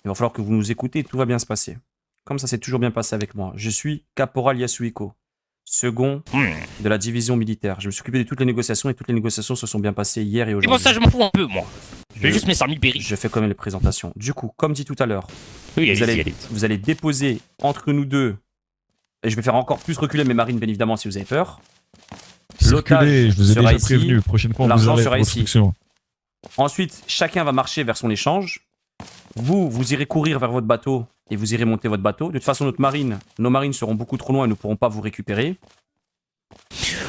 il va falloir que vous nous écoutez, tout va bien se passer. Comme ça s'est toujours bien passé avec moi. Je suis Caporal Yasuhiko, second de la division militaire. Je me suis occupé de toutes les négociations et toutes les négociations se sont bien passées hier et Et aujourd'hui. bon, ça, je m'en fous un peu, moi. Je vais juste mes 100 000 berries. Je fais quand même les présentations. Du coup, comme dit tout à l'heure, Oui, vous allez-y, allez, vous allez déposer entre nous deux, et je vais faire encore plus reculer mes marines, bien évidemment, si vous avez peur. Circulez, je vous ai sera déjà ici, prévenu. Prochaine fois, on vous l'argent arrête sera vos ici. instructions. Ensuite, chacun va marcher vers son échange. Vous irez courir vers votre bateau et vous irez monter votre bateau. De toute façon, nos marines seront beaucoup trop loin et ne pourront pas vous récupérer.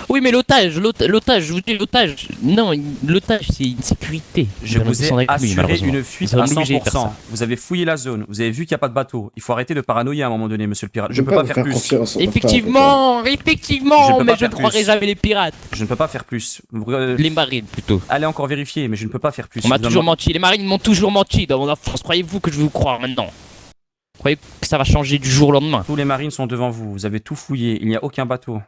Oui, mais l'otage, je vous dis l'otage. Non, l'otage, c'est une sécurité. Je Nous allons vous ai descendre avec lui, assuré malheureusement. une fuite Nous à sommes obligés de faire 100%. ça. Vous avez fouillé la zone, vous avez vu qu'il n'y a pas de bateau. Il faut arrêter de paranoïer à un moment donné, monsieur le pirate. Je ne peux pas faire plus. Effectivement, Je effectivement, peux mais pas je faire ne croirai plus. jamais les pirates. Je ne peux pas faire plus. Les marines, plutôt. Allez encore vérifier, mais je ne peux pas faire plus. On m'a Vous toujours en- menti. Les marines m'ont toujours menti dans mon enfance. Croyez-vous que je vais vous croire maintenant? Croyez que ça va changer du jour au lendemain? Tous les marines sont devant vous. Vous avez tout fouillé. Il n'y a aucun bateau.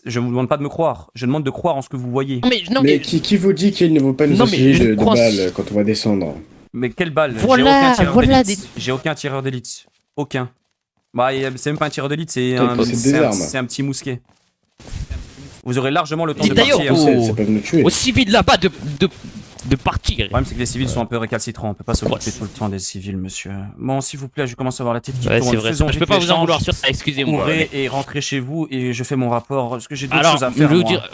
Je ne vous demande pas de me croire. Je demande de croire en ce que vous voyez. Mais qui vous dit qu'il ne vaut pas nous Non, mais assurer je de crois- balles quand on va descendre? Mais quelle balle? Voilà, J'ai aucun tireur voilà d'élite. J'ai aucun tireur d'élite. Aucun. Bah, c'est même pas un tireur d'élite, c'est Peut-être que c'est des armes. c'est un petit mousquet. Vous aurez largement le temps Dites de d'ailleurs partir. aux civils là-bas de partir. Le problème, c'est que les civils sont un peu récalcitrants. On peut pas s'occuper tout le temps des civils, monsieur. Bon, s'il vous plaît, je commence à avoir la tête qui Ouais, tourne. c'est vrai. Faisons Je vite peux pas vous en l'échange. vouloir sur ça, excusez-moi. Ouvrez et rentrez chez vous et je fais mon rapport. Parce que j'ai d'autres Alors, choses à faire. je veux moi. dire,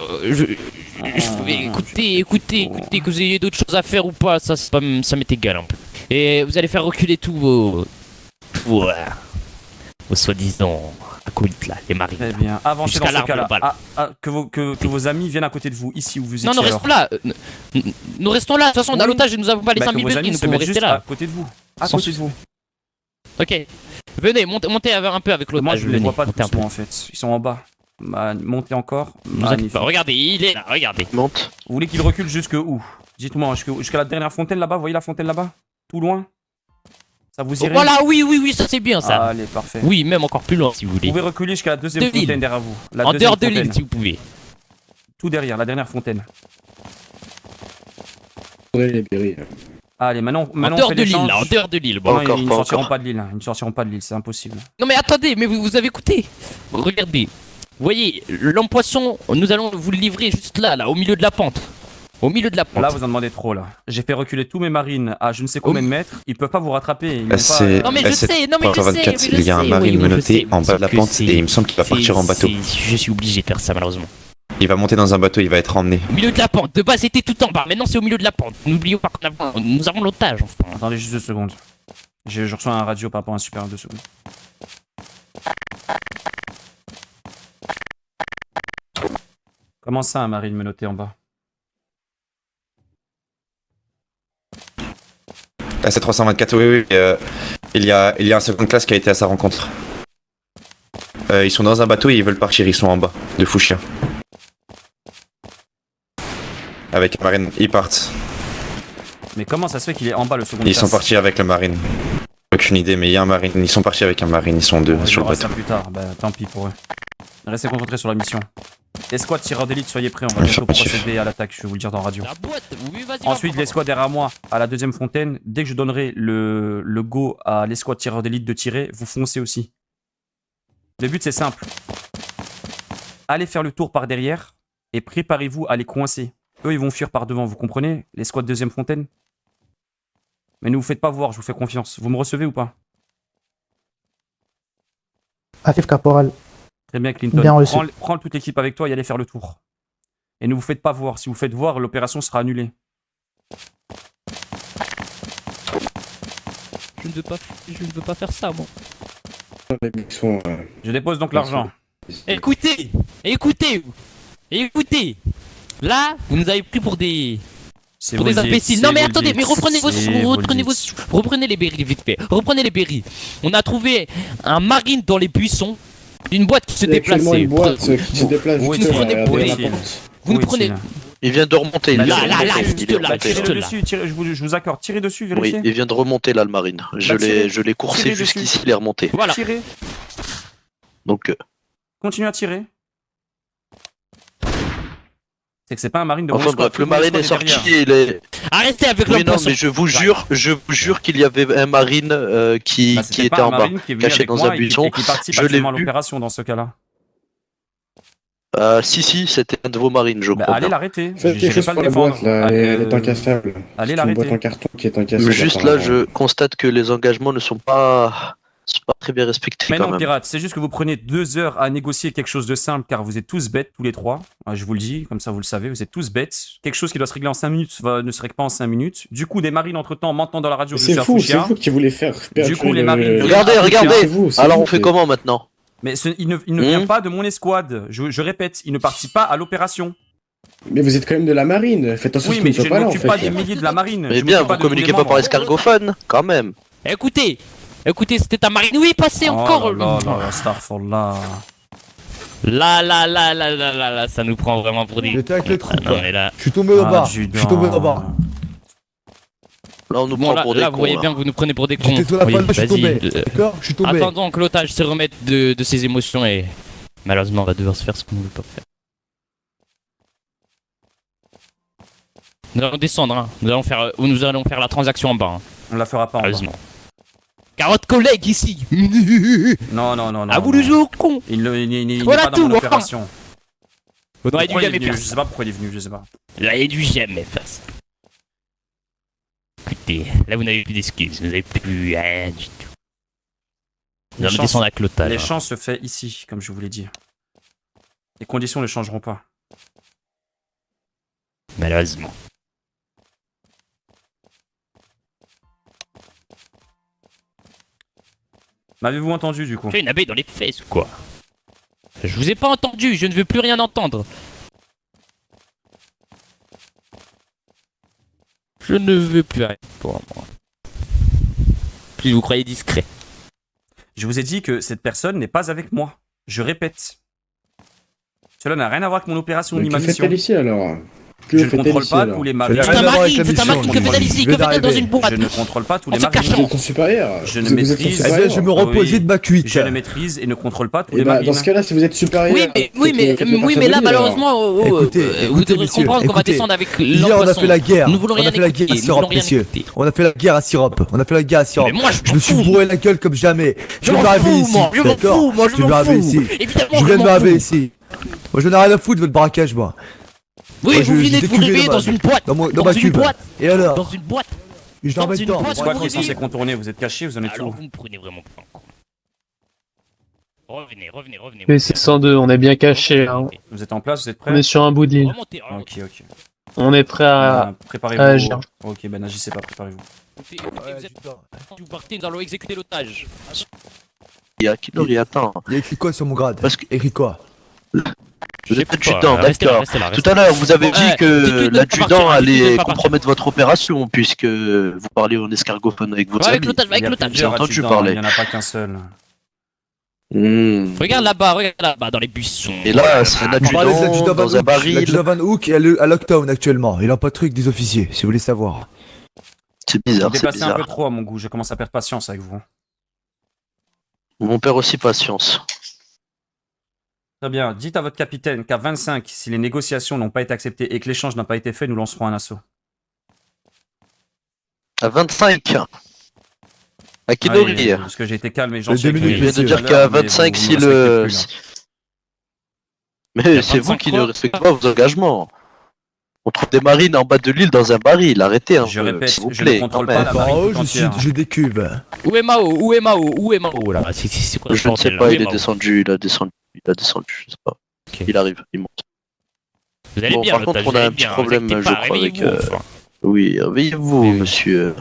écoutez, que vous ayez d'autres choses à faire ou pas, ça m'est égal un peu. Et vous allez faire reculer tous vos soi-disant acolytes là, les marines. Très bien. Avancez dans Jusqu'à ce l'arbre cas-là. global. Que vos amis viennent à côté de vous, ici où vous étiez. Non, nous alors. restons là. Nous restons là. De toute façon, on a Oui. l'otage et nous avons pas les Bah, 100 que 000 vos berries, amis nous se pouvons mettent rester juste là. à côté de vous. À Sans côté de vous. Ok. Venez, montez un peu avec l'otage. Moi, je ne les venez, vois pas montez un tous, moi, peu. en fait. Ils sont en bas. Montez encore. Vous inquiétez pas, regardez, il est là, regardez. Monte. Vous voulez qu'il recule jusque où? Dites-moi, jusqu'à la dernière fontaine là-bas. Vous voyez la fontaine là-bas? Tout loin? Ça vous irait? Voilà, oui, ça c'est bien ça. Allez, parfait. Oui, même encore plus loin si vous Vous voulez. pouvez reculer jusqu'à la deuxième De l'île. fontaine derrière vous. La En deuxième dehors de fontaine. l'île si vous pouvez. Tout derrière, la dernière fontaine. Faudrait les berries. Allez, maintenant En on dehors fait de l'île, l'échange. là, en dehors de l'île. Non, Bon. ils ne sortiront pas de l'île. Ils ne sortiront pas de l'île, c'est impossible. Non mais attendez, mais vous avez écouté. Regardez. Vous voyez, l'empoisson, nous allons vous le livrer juste là, au milieu de la pente. Au milieu de la pente. Là, vous en demandez trop, là. J'ai fait reculer tous mes marines à je ne sais combien de mètres. Ils peuvent pas vous rattraper. Ils n'ont C'est Non mais je sais, non mais je sais. 24, mais je il y a un sais, marine oui, menotté je sais, en bas de la sauf que pente c'est- et il me semble qu'il va partir en bateau. Je suis obligé de faire ça malheureusement. Il va monter dans un bateau, il va être emmené. Au milieu de la pente. De base c'était tout en bas. Maintenant c'est au milieu de la pente. N'oublions pas que nous avons l'otage enfin. Attendez juste 2 secondes. Je reçois un radio par rapport à un super 2 secondes. Comment ça, un marine menotté en bas? Ah, c'est 324, oui. Il y a un second classe qui a été à sa rencontre. Ils sont dans un bateau et ils veulent partir, ils sont en bas, de Fushia. Avec un marine, ils partent. Mais comment ça se fait qu'il est en bas le second Ils classe? sont partis avec le marine. Aucune idée, mais il y a un marine. Ils sont partis avec un marine, ils sont deux sur le On verra ça bateau. plus tard, bah tant pis pour eux. Restez concentrés sur la mission. Escouade tireur d'élite, soyez prêts, on va bientôt Affirmatif. procéder à l'attaque, je vais vous le dire dans radio. La boîte. Oui vas-y. Ensuite, l'escouade derrière moi à la deuxième fontaine. Dès que je donnerai le go à l'escouade tireur d'élite de tirer, vous foncez aussi. Le but c'est simple. Allez faire le tour par derrière et préparez-vous à les coincer. Eux ils vont fuir par devant, vous comprenez? L'escouade deuxième fontaine. Mais ne vous faites pas voir, je vous fais confiance. Vous me recevez ou pas? Affif caporal. Très bien Clinton. Bien reçu. Prends toute l'équipe avec toi et allez faire le tour. Et ne vous faites pas voir. Si vous faites voir, l'opération sera annulée. Je ne veux pas faire ça moi. Je dépose donc l'argent. Écoutez. Là vous nous avez pris pour des imbéciles. Non mais attendez, mais reprenez les berries vite fait. Reprenez les berries. On a trouvé un marine dans les buissons, une boîte qui se déplaçait. Une boîte qui se déplace Vous juste nous prenez pour derrière des- la porte. Vous nous prenez. Il vient de remonter. Là, il vient de là, remonter, là, il juste est là, remonté. juste là. Dessus, je vous accorde, tirez dessus, Oui, vérifiez. il vient de remonter là le marine. Je l'ai coursé tirez jusqu'ici, dessus. il est remonté. Voilà. Tirez, Donc continuez à tirer. C'est que c'est pas un marine de enfin mon squad, bref, le tout mon marine squad est sorti, derrière. il est. Arrêtez avec Oui non l'empoisson. mais je vous jure qu'il y avait un marine qui Bah, c'était était pas un en bas, marine qui est venu caché avec dans moi un et qui- buisson. et qui participe Je l'ai activement à vu. l'opération dans ce cas-là. Si, c'était un de vos marines, je Bah, crois. allez bien. l'arrêter. Faites quelque J'irai chose pas pour le la boîte défendre. là, elle est incassable. Allez C'est une l'arrêter. boîte en carton qui est incassable. Juste là, apparemment. je constate que les engagements ne sont pas très bien respectés Mais quand non, même. pirate, c'est juste que vous prenez 2 heures à négocier quelque chose de simple car vous êtes tous bêtes, tous les trois. Je vous le dis, comme ça vous le savez, vous êtes tous bêtes. Quelque chose qui doit se régler en 5 minutes ne se règle pas en 5 minutes. Du coup, des marines entre temps m'entendent dans la radio que je suis C'est à fou, Fushia. c'est vous qui voulez faire. Du coup, les marines. Regardez, Ah, regardez. c'est vous, c'est Alors vous, on fait c'est- comment maintenant? Mais il ne vient pas de mon escouade. Je répète, il ne participe pas à l'opération. Mais vous êtes quand même de la marine. Faites attention Oui, qu'il mais ne je soit ne pas là en m'occupe pas fait. des milliers de la marine. Mais Je bien, m'occupe vous de tous les communiquez pas membres. par escargophone, quand même. Écoutez, c'était un marine. Oui, passez encore. Oh là là, astaghfirullah. Là, ça nous prend vraiment pour des. J'étais avec les troupes. Non, mais là. Je suis tombé là-bas. Je suis tombé là-bas. Là, on nous Bon, prend là, pour des là, cons. vous voyez là. bien que vous nous prenez pour des cons. J'étais sur la Oui, palme, je suis vas-y, tombé. D'accord? Je suis tombé. Attendons que l'otage se remette de ses émotions et malheureusement on va devoir se faire ce qu'on ne veut pas faire. Nous allons descendre, hein. Nous allons faire la transaction en bas. Hein. On la fera pas en bas. Malheureusement. Car votre collègue ici. Non. À vous le jeu au con. Il n'est Voilà pas dans mon tout, opération. Vous n'auriez dû Pourquoi il est jamais venu faire Je ça. sais pas pourquoi il est venu, je sais pas. Vous n'auriez dû jamais faire ça. Écoutez, là vous n'avez plus d'excuses, vous n'avez plus rien du tout. Nous allons descendre avec l'otage. L'échange se fait ici, comme je vous l'ai dit. Les conditions ne changeront pas. Malheureusement. M'avez-vous entendu du coup? Tu as une abeille dans les fesses ou quoi? Je vous ai pas entendu, je ne veux plus rien entendre. Je ne veux plus rien pour moi. Plus vous croyez discret. Je vous ai dit que cette personne n'est pas avec moi. Je répète. Cela n'a rien à voir avec mon opération ni Que ma mission. fait-elle ici alors? Que Je ne fait-elle contrôle ici, pas alors tous les Je marines. n'ai C'est rien un à voir avec marine, la c'est un marine. mission, Que moi. fait-elle ici? Je Que viens fait-elle dans d'arriver. une boîte? Je ne contrôle pas tous En les se marines. cachant. Vous êtes ton supérieur. Je ne Vous êtes son maîtrise- Eh ben, supérieur. je me reposais de ma cuite. Je ne maîtrise et ne contrôle pas tous Et les bah, marines. dans ce cas-là, si vous êtes supérieur. Oui, mais là, malheureusement, Écoutez, vous écoutez, devrez messieurs, comprendre qu'on va écoutez. descendre avec Hier, on a l'empoisson. fait la guerre. Nous voulons On rien a fait la guerre à écouter. Nous voulons Syrup, rien messieurs. écouter. On a fait la guerre à Syrup. On a fait la guerre à Syrup. Mais moi, Je me suis bourré la gueule comme jamais. Je Je viens m'en d'arriver fous, ici. moi. Je m'en D'accord. fous, moi. Je Je viens m'en d'arriver fous. ici. Évidemment, Je viens m'en d'arriver fous. ici. Moi, je n'ai rien à foutre de votre braquage, moi. Oui, Moi, vous je- venez j'ai de vous décuvé réveiller dans dans ma- une boîte. Dans Dans ma une cube. boîte. Et alors? Dans une boîte. Je dors dans une dedans. boîte. C'est quoi vous qui est censé réveillez. contourner? Vous êtes caché, vous en êtes Alors, où? vous me prenez vraiment pour un con. Revenez. PC102, on est bien caché. Hein. Vous êtes en place, vous êtes prêts? On est sur un bout de l'île. Remontez. Ok. On est prêt à Préparez-vous. agir. Ok, ben n'agissez pas, préparez-vous. Vous partez, nous allons exécuter l'otage. Il y a Kinori, attends. Il y a écrit quoi sur mon grade? Parce que Écrit quoi? vous êtes adjudant, Restez là, d'accord. restez là, Tout restez à l'heure, vous avez dit dites-lui que de pas l'adjudant partir, dites-lui de allait pas partir. compromettre votre opération puisque vous parliez en escargophone avec votre Avec ami. l'otage, avec Il y a l'otage. J'ai plusieurs entendu adjudants, parler. Il n'y en a pas qu'un seul. Regarde là-bas, dans les buissons. Et là, c'est un Vous parlez de adjudant l'adjudant dans Van un Hook. baril. L'adjudant Van Hook est à Lockdown actuellement. Il a pas de truc des officiers, si vous voulez savoir. C'est Vous bizarre, c'est déplacez un peu bizarre. trop à mon goût, je commence à perdre patience avec vous. On perd aussi patience. Très bien, dites à votre capitaine qu'à 25, si les négociations n'ont pas été acceptées et que l'échange n'a pas été fait, nous lancerons un assaut. À 25. À Kinori. Ah, parce que j'ai été calme et gentil. Deux avec minutes, lui Je viens de tout à dire qu'à l'heure, mais 25, vous si me le. respectez plus, là. Mais c'est vous qui ne respectez pas vos engagements. On trouve des marines en bas de l'île dans un baril. Arrêtez un Je peu, répète, s'il vous je ne plaît. contrôle quand pas même. la Bah, marine oh, tout entière. je décuve. Où est Mao là? C'est quoi Je ne sais pas, il est descendu, il a descendu, je sais pas. Ok. Il arrive, il monte. Vous allez Bon, bien, par contre, l'otage, on vous a allez un petit bien, problème, vous inquiétez je pas, crois, avec, réveillez-vous, enfin. Oui, réveillez-vous, Oui, oui. monsieur.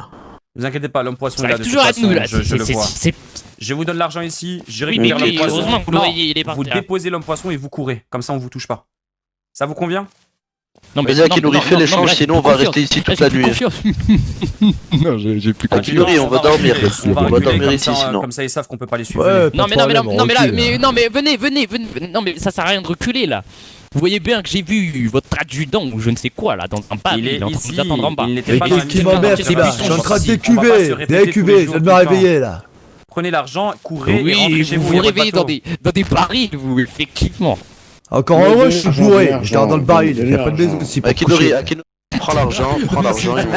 Ne vous inquiétez pas, l'homme poisson Ça est là arrive de toujours toute à façon, nous là. je le vois. C'est- Je vous donne l'argent ici, je Oui, mais récupère l'homme poisson. heureusement que vous Non, l'oreiller, il est par vous terre. déposez l'homme poisson et vous courez, comme ça on vous touche pas. Ça vous convient? Non, Vas-y, Akinori, fais l'échange, là, sinon on j'ai va plus rester ici toute confiance. la Là, j'ai nuit. plus confiance. Non, j'ai plus Akinori, on va dormir. On va On va dormir reculer ici, comme ça, sinon. comme ça ils savent qu'on peut pas les suivre. Ouais, Venez. pas Non de mais non mais problème, non mais là recule. mais non mais venez non mais ça sert à rien de reculer là. Vous voyez bien que j'ai vu votre adjudant ou je ne sais quoi là dans un bar, Il est il est en train de ici, vous attendre en bas. il n'était Mais pas dans la qu'est-ce qui mission, m'emmerde, dans la là? mission, Je suis en train de on va pas se décuver. répéter tous les Décuver, jours je viens de tout me le temps. réveiller là. Prenez l'argent, courez et Oui, rentrez chez vous vous. il y vous a pas de réveillez bateau. dans des barils vous effectivement. Encore Donnez heureux, je suis l'argent, bourré. donnez J'étais dans le l'argent, baril. donnez Il y a pas de l'argent. maison aussi pour Akinori, coucher. Akinori, prends l'argent et on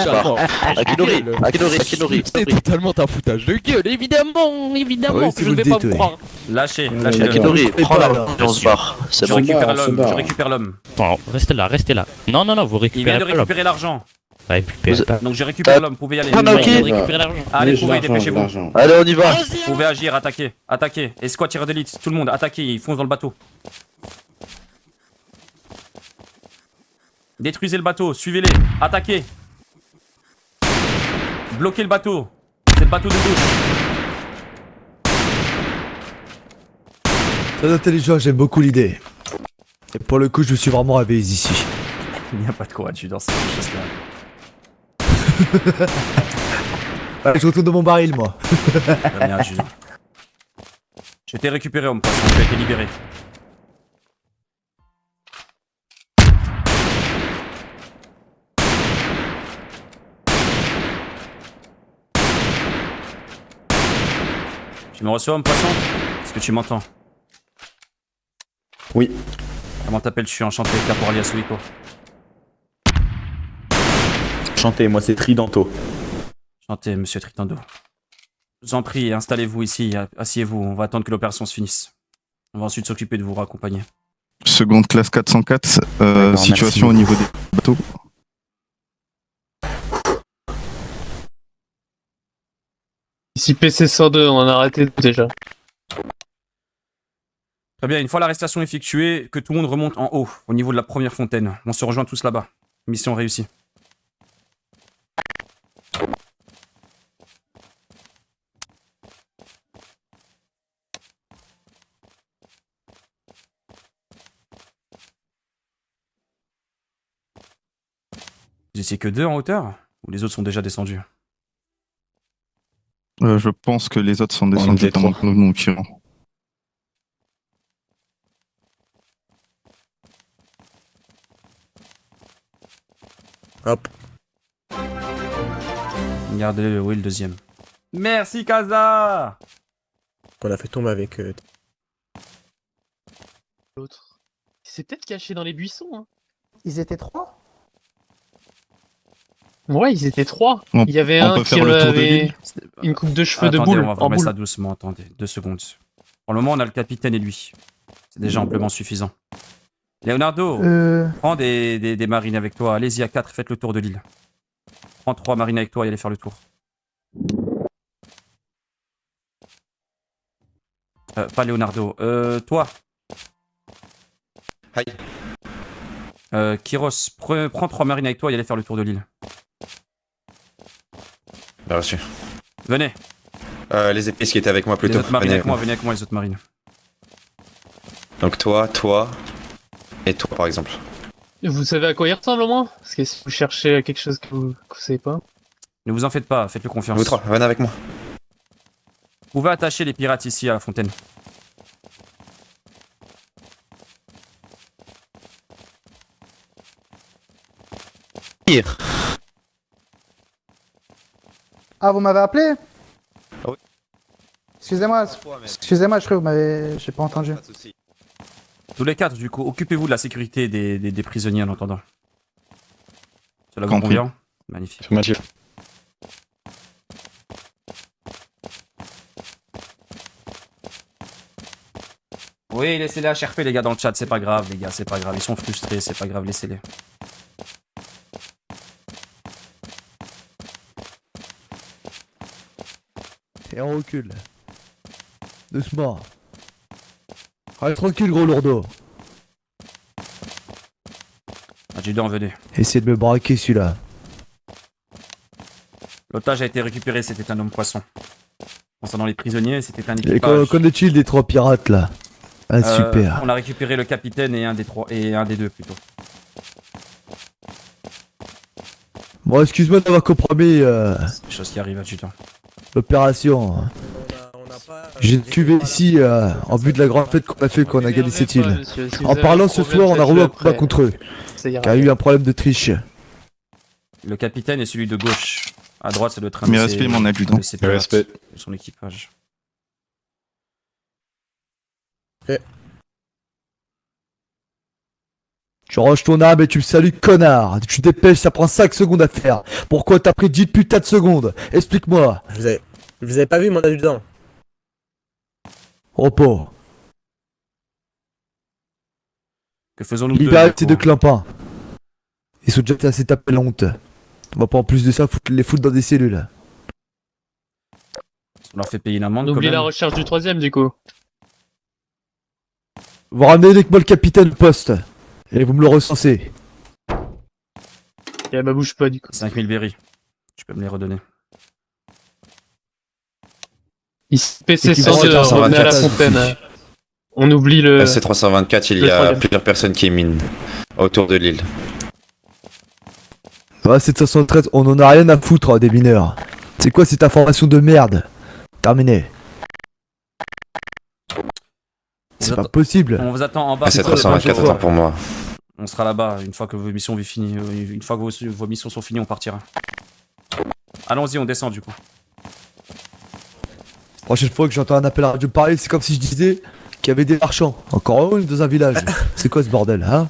part. Akinori. C'est totalement un foutage de gueule. Évidemment Oui, si je vous ne vais le pas dites, vous oui. croire. Lâchez Akinori, Akinori. Akinori, prends l'argent et on se barre. C'est Je bon. récupère se l'homme, barre. je récupère l'homme. Attends, restez là. Non vous Il vient récupérez de pas l'homme. récupérer l'argent. Récupérez pas. Donc je récupère l'homme, vous pouvez y aller. Ah, bah, ok. Il vient de récupérer l'argent. Allez, J'ai courez, l'argent, dépêchez-vous. j'ai l'argent. Allez, on y va. Vous pouvez agir, attaquez. Escouade tireur d'élite, tout le monde, attaquez, ils foncent dans le bateau. Détruisez le bateau, suivez-les, attaquez. Bloquez le bateau. C'est le bateau de gauche. Très intelligent, j'aime beaucoup l'idée. Et pour le coup, je me suis vraiment réveillé ici. Il n'y a pas de quoi, tu dans cette chose-là. Je retourne dans mon baril, moi. Très bien, adjudant. Je t'ai récupéré, homme poisson, tu as été libéré. Tu me reçois, homme poisson? Est-ce que tu m'entends? Oui. Comment t'appelles-tu? Enchanté, Caporal Yasuhiko. Chantez, moi c'est Tridento. Enchanté, monsieur Tritando. Je vous en prie, installez-vous ici, asseyez-vous, on va attendre que l'opération se finisse. On va ensuite s'occuper de vous raccompagner. Seconde classe 404, D'accord, situation au merci niveau des bateaux. Ici PC102, on en a arrêté déjà. Très bien, une fois l'arrestation effectuée, que tout le monde remonte en haut, au niveau de la première fontaine. On se rejoint tous là-bas. Mission réussie. Vous étiez que 2 en hauteur? Ou les autres sont déjà descendus? Je pense que les autres sont descendus était pendant que nous nous tirons. Hop. Regardez, oui, le deuxième. Merci, Kaza. Qu'on a fait tomber avec... L'autre. Il s'est peut-être caché dans les buissons. Hein. Ils étaient 3? Ouais, ils étaient 3. On- Il y avait on un peut qui faire le tour de avait l'île. une coupe de cheveux de Attendez, boule. on va En remettre boule. ça doucement, attendez, 2 secondes. Pour le moment, on a le capitaine et lui. C'est déjà amplement suffisant. Leonardo, prends des marines avec toi. Allez-y à 4, faites le tour de l'île. Prends 3 marines avec toi et allez faire le tour. Pas Leonardo. Toi. Hi. Kyros, prends 3 marines avec toi et allez faire le tour de l'île. Bien reçu. Venez. Les épices qui étaient avec moi Les plutôt. autres marines Venez avec moi, venez avec moi les autres marines. Donc toi et toi par exemple. Vous savez à quoi il ressemble au moins? Parce que si vous cherchez quelque chose que vous savez pas. Ne vous en faites pas, faites-le confiance. Vous 3, venez avec moi. Vous pouvez attacher les pirates ici à la fontaine. Pire. Ah, vous m'avez appelé? Ah oui. Excusez-moi, excusez-moi, je crois que vous m'avez... J'ai pas entendu. Pas de soucis. Tous les 4, du coup, occupez-vous de la sécurité des prisonniers en attendant. Cela vous Compris. convient? Magnifique. Mathieu. Oui, laissez-les HRP les gars dans le chat, c'est pas grave les gars, c'est pas grave. Ils sont frustrés, c'est pas grave, laissez-les. Et on recule. Doucement. Allez, tranquille, gros lourdeau. Adjudant, venez. Essayez de me braquer celui-là. L'otage a été récupéré, c'était un homme poisson. Concernant les prisonniers, c'était un Et équipage. qu'en est-il des 3 pirates là? Ah, super. On a récupéré le capitaine et un des 2 plutôt. Bon, excuse-moi d'avoir compromis C'est des choses qui arrivent, adjudant. l'opération. J'ai tué ici en vue de la grande fête qu'on a fait quand on a gagné cette île. En parlant ce soir, on a revu un combat contre eux. Car il y a eu un problème de triche. Le capitaine est celui de gauche. À droite, c'est le train Mes de respects, mon adjudant. de ses pirates, respect. de son équipage. Tu ranges ton âme et tu me salues, connard. Tu te dépêches, ça prend 5 secondes à faire. Pourquoi t'as pris 10 putains de secondes? Explique-moi. Vous avez pas vu mon adjudant? Repos. Que faisons-nous de Libère ces 2 clampins. Ils sont déjà assez tapés la honte. On va pas en plus de ça les foutre dans des cellules. On leur fait payer une amende. On oublie quand la même. recherche du 3ème du coup. Vous ramenez avec moi le capitaine au poste. Et vous me le recensez. Et bah bouge pas du coup. 5000 berries. Tu peux me les redonner. Ici PC Et qui va 102, se revenez à la faire fontaine. On oublie le... SC324, il y le a troisième. plusieurs personnes qui minent autour de l'île. Ouais, 773, on en a rien à foutre des mineurs. C'est quoi cette information de merde? Terminé. C'est pas possible. On vous attend en bas. SC324, attends pour moi. On sera là-bas une fois que vos missions vont finir. Une fois que vos missions sont finies, on partira. Allons-y, on descend du coup. Prochaine fois que j'entends un appel à radio parler, c'est comme si je disais qu'il y avait des marchands. Encore un dans un village. C'est quoi ce bordel, hein?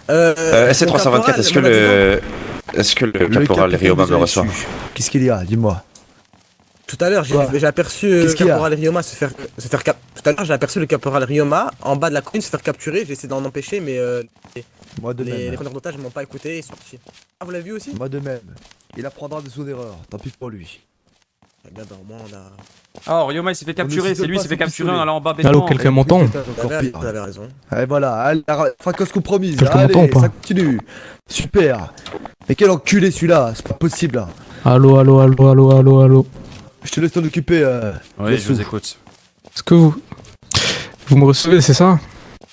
SC324, est-ce que le caporal capitaine Ryoma nous me a reçoit? reçu. Qu'est-ce qu'il y a? Dis-moi. Tout à l'heure, j'ai aperçu Qu'est-ce le qu'il y a caporal Ryoma se faire Tout à l'heure, j'ai aperçu le caporal Ryoma en bas de la colline se faire capturer. J'ai essayé d'en empêcher, mais Moi de les même. preneurs d'otages m'ont pas écouté et sont partis. Ah, vous l'avez vu aussi? Moi de même. Il apprendra de son erreur. Tant pis pour lui. Regarde, au moins on a. Ah, Ryoma il s'est fait capturer, c'est lui, il s'est fait capturer en allant en bas. Allô, quelqu'un m'entend? Vous avez raison. Et voilà, allez, fracasse compromise. Quelqu'un Allez, m'entend ou pas ça continue. Super. Mais quel enculé celui-là, c'est pas possible. Hein. Allô, allô, allô, allô, allô, allô. Je te laisse t'en occuper. Oui, je vous écoute. Est-ce que vous me recevez, c'est ça?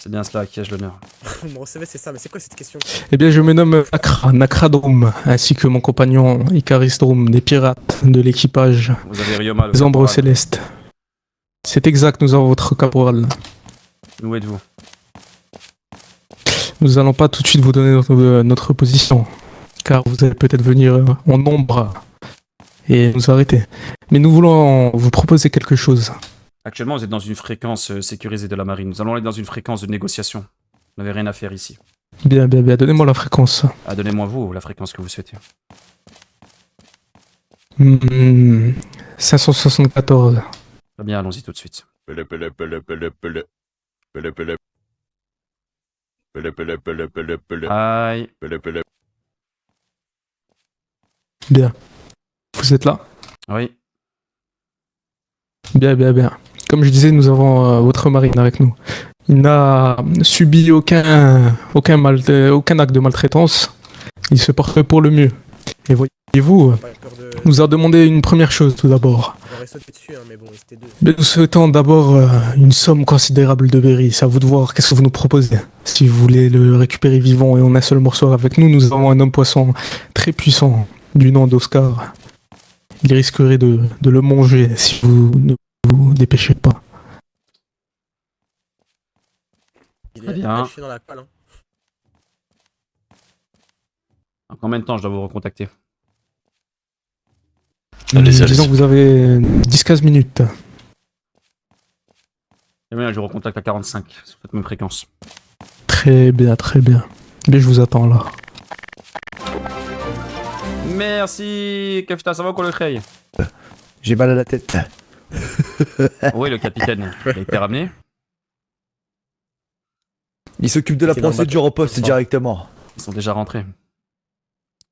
C'est bien cela, à qui ai-je l'honneur? Vous me recevez, c'est ça, mais c'est quoi cette question? Eh bien, je me nomme Nakradrum, ainsi que mon compagnon Icaristrum, des pirates de l'équipage Vous avez Ryoma, le des Ombres caporal. Célestes. C'est exact, nous avons votre caporal. Où êtes-vous? Nous allons pas tout de suite vous donner notre position, car vous allez peut-être venir en nombre et nous arrêter. Mais nous voulons vous proposer quelque chose. Actuellement, vous êtes dans une fréquence sécurisée de la marine. Nous allons aller dans une fréquence de négociation. Vous n'avez rien à faire ici. Bien, donnez-moi la fréquence. Ah, donnez-moi vous la fréquence que vous souhaitez. 574. Très bien, allons-y tout de suite. Aïe. Bien. Vous êtes là? Oui. Bien. Comme je disais, nous avons votre marine avec nous. Il n'a subi aucun acte de maltraitance. Il se porte pour le mieux. Et voyez-vous, nous a demandé une première chose tout d'abord. J'aurais sauté dessus, hein, mais bon, c'était deux. Mais nous souhaitons d'abord une somme considérable de berry. C'est à vous de voir qu'est-ce que vous nous proposez. Si vous voulez le récupérer vivant et en un seul morceau avec nous, nous avons un homme poisson très puissant du nom d'Oscar. Il risquerait de le manger si vous ne vous dépêchez pas. Il est bien. attaché dans la cale. Hein. En combien de temps je dois vous recontacter? Disons que vous avez 10-15 minutes. Eh bien, je vous recontacte à 45 sur cette même fréquence. Très bien. Mais je vous attends là. Merci, Kefta, ça va quoi le Crey? J'ai mal à la tête. Oui, le capitaine. Il a été ramené? Il s'occupe de la C'est dans le procédure au poste bateau. directement. Ils sont déjà rentrés.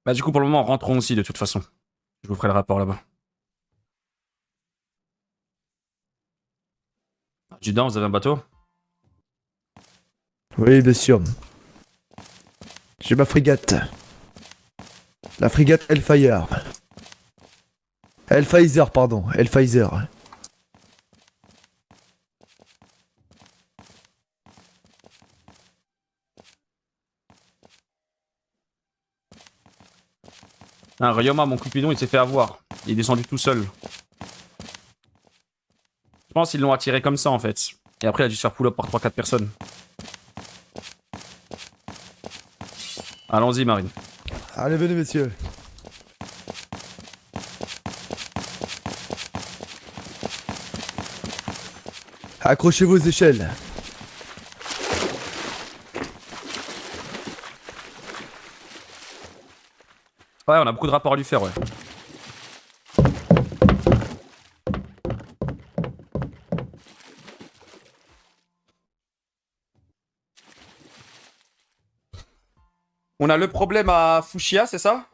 Bah du coup, pour le moment, rentrons aussi de toute façon. Je vous ferai le rapport là-bas. Adjudant, vous avez un bateau? Oui, bien sûr. J'ai ma frégate. La frégate Hellfire. Hellfire, pardon. Hellfire. Ah, Ryoma, mon Cupidon, il s'est fait avoir. Il est descendu tout seul. Je pense qu'ils l'ont attiré comme ça en fait. Et après, il a dû se faire pull-up par 3-4 personnes. Allons-y, Marine. Allez, venez, messieurs. Accrochez vos échelles. Ouais, on a beaucoup de rapports à lui faire, ouais. On a le problème à Fushia, c'est ça?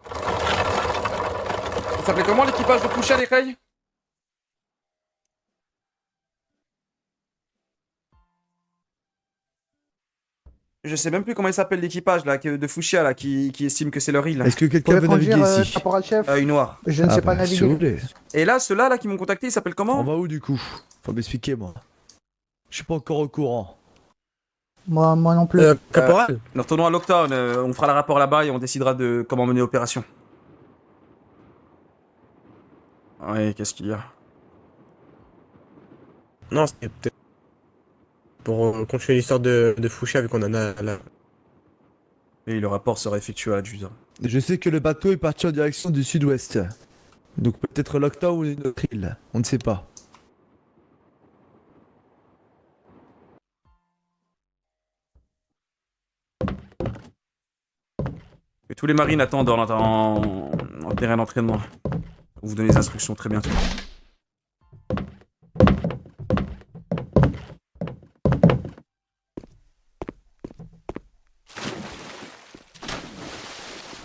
Ça s'appelait comment l'équipage de Fushia, les Rey? Je sais même plus comment il s'appelle l'équipage là, de Fushia là, qui estime que c'est leur île. Est-ce que quelqu'un veut naviguer ici? caporal chef. Œil noir. Je ne sais pas si vous naviguer. voulez. Et là, ceux-là là, qui m'ont contacté, ils s'appellent comment? On va où du coup? Faut m'expliquer moi. Je suis pas encore au courant. Moi non plus. Caporal Nous retournons à Lockdown, on fera le rapport là-bas et on décidera de comment mener l'opération. Ouais, qu'est-ce qu'il y a? Non, c'était peut-être pour continuer l'histoire de Fushia vu qu'on en a là. Et le rapport sera effectué à l'adjudant. Je sais que le bateau est parti en direction du sud-ouest. Donc peut-être Lockdown ou une autre île. On ne sait pas. Et tous les marines attendent en terrain d'entraînement. On vous donne les instructions très bientôt.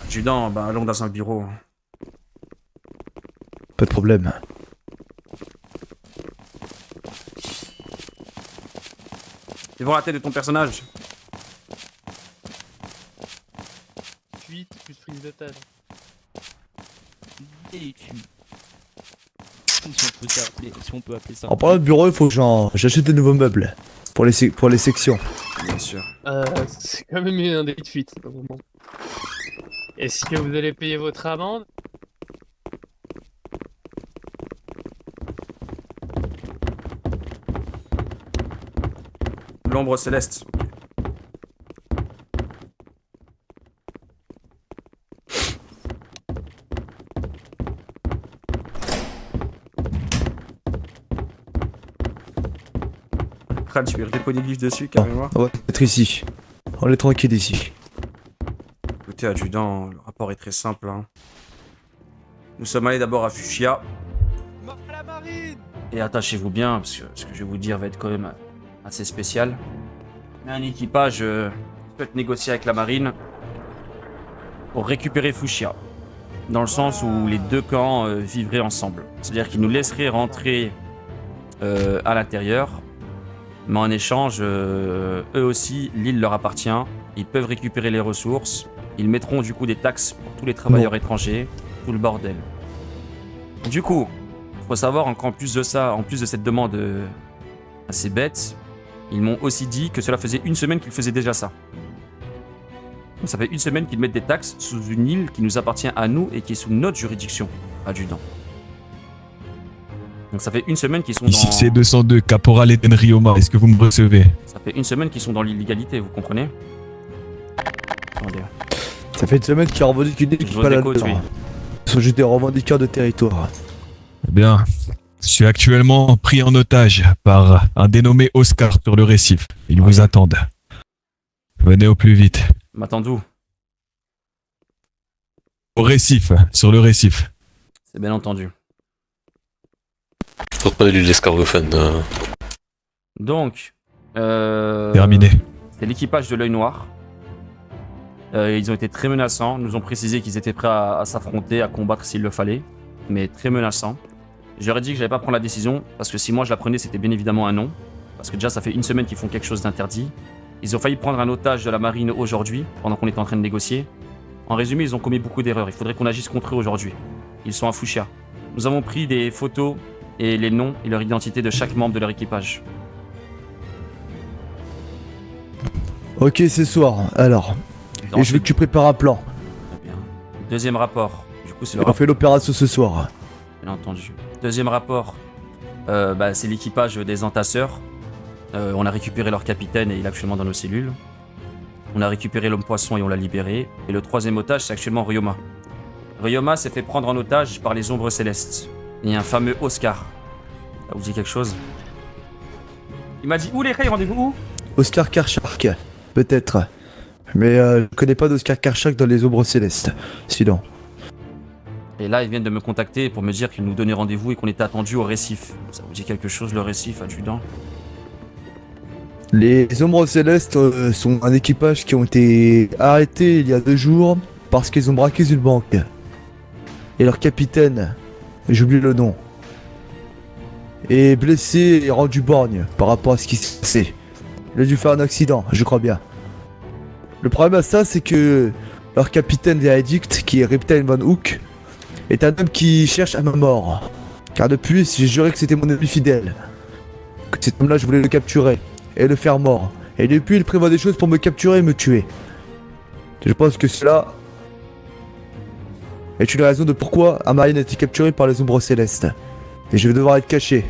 Adjudant, bah allons dans un bureau. Pas de problème. Fais voir la tête de ton personnage. Fuite plus prise d'otage. Et tu... si on peut appeler ça. En parlant de bureau, il faut que j'achète de nouveaux meubles. Pour les sections. Bien sûr. C'est quand même un délit de fuite. au moment. Est-ce que vous allez payer votre amende? L'ombre céleste. Crâne, tu veux redéposer des livres dessus, carrément. On va être ici. On est tranquille ici. Écoutez, adjudant, le rapport est très simple. Hein. Nous sommes allés d'abord à Fuchsia. Et attachez-vous bien, parce que ce que je vais vous dire va être quand même assez spécial. Mais un équipage souhaite négocier avec la marine pour récupérer Fuchsia. Dans le sens où les deux camps vivraient ensemble. C'est-à-dire qu'ils nous laisseraient rentrer à l'intérieur. Mais en échange, eux aussi, l'île leur appartient. Ils peuvent récupérer les ressources. Ils mettront du coup des taxes pour tous les travailleurs étrangers. Tout le bordel. Du coup, faut savoir qu'en plus de ça, en plus de cette demande assez bête, ils m'ont aussi dit que cela faisait une semaine qu'ils faisaient déjà ça. Donc ça fait une semaine qu'ils mettent des taxes sous une île qui nous appartient à nous et qui est sous notre juridiction, adjudant. Donc ça fait une semaine qu'ils sont Ici dans... c'est 202, Caporal Eden Rioma. Est-ce que vous me recevez? Ça fait une semaine qu'ils sont dans l'illégalité, vous comprenez? Attendez. Ça fait une semaine qu'ils revendiquent une île qui Je est pas vous là écoute, oui. Ils sont juste des revendiqueurs de territoire. Eh bien, je suis actuellement pris en otage par un dénommé Oscar sur le récif. Ils vous attendent. Venez au plus vite. M'attendez où? Au récif, sur le récif. C'est bien entendu. Faut pas lui l'escargophone. Donc... Terminé. C'est l'équipage de l'œil noir. Ils ont été très menaçants, nous ont précisé qu'ils étaient prêts à s'affronter, à combattre s'il le fallait, mais très menaçants. J'aurais dit que j'allais pas prendre la décision, parce que si moi je la prenais, c'était bien évidemment un non. Parce que déjà, ça fait une semaine qu'ils font quelque chose d'interdit. Ils ont failli prendre un otage de la marine aujourd'hui, pendant qu'on était en train de négocier. En résumé, ils ont commis beaucoup d'erreurs, il faudrait qu'on agisse contre eux aujourd'hui. Ils sont à Fuchsia. Nous avons pris des photos et les noms et leur identité de chaque membre de leur équipage. Ok, ce soir, alors. Et je veux que tu prépares un plan. Très bien. Deuxième rapport. Du coup, c'est le On fait l'opération ce soir. Bien entendu. Deuxième rapport, c'est l'équipage des entasseurs. On a récupéré leur capitaine et il est actuellement dans nos cellules. On a récupéré l'homme poisson et on l'a libéré. Et le troisième otage, c'est actuellement Ryoma. Ryoma s'est fait prendre en otage par les ombres célestes. Et un fameux Oscar. Ça vous dit quelque chose? Il m'a dit où les Ray, rendez-vous où? Oscar Karchak, peut-être. Mais je connais pas d'Oscar Karchak dans les ombres célestes. Sinon. Et là, ils viennent de me contacter pour me dire qu'ils nous donnaient rendez-vous et qu'on était attendus au récif. Ça vous dit quelque chose, le récif, adjudant? Les ombres célestes sont un équipage qui ont été arrêtés il y a 2 jours parce qu'ils ont braqué une banque. Et leur capitaine, j'oublie le nom, est blessé et rendu borgne par rapport à ce qui s'est passé. Il a dû faire un accident, je crois bien. Le problème à ça, c'est que leur capitaine Verdict, qui est Reptile Van Hook, est un homme qui cherche à ma mort. Car depuis, j'ai juré que c'était mon ennemi fidèle. Que cet homme-là, je voulais le capturer et le faire mort. Et depuis, il prévoit des choses pour me capturer et me tuer. Je pense que cela est une raison de pourquoi Amarine a été capturée par les ombres célestes. Et je vais devoir être caché.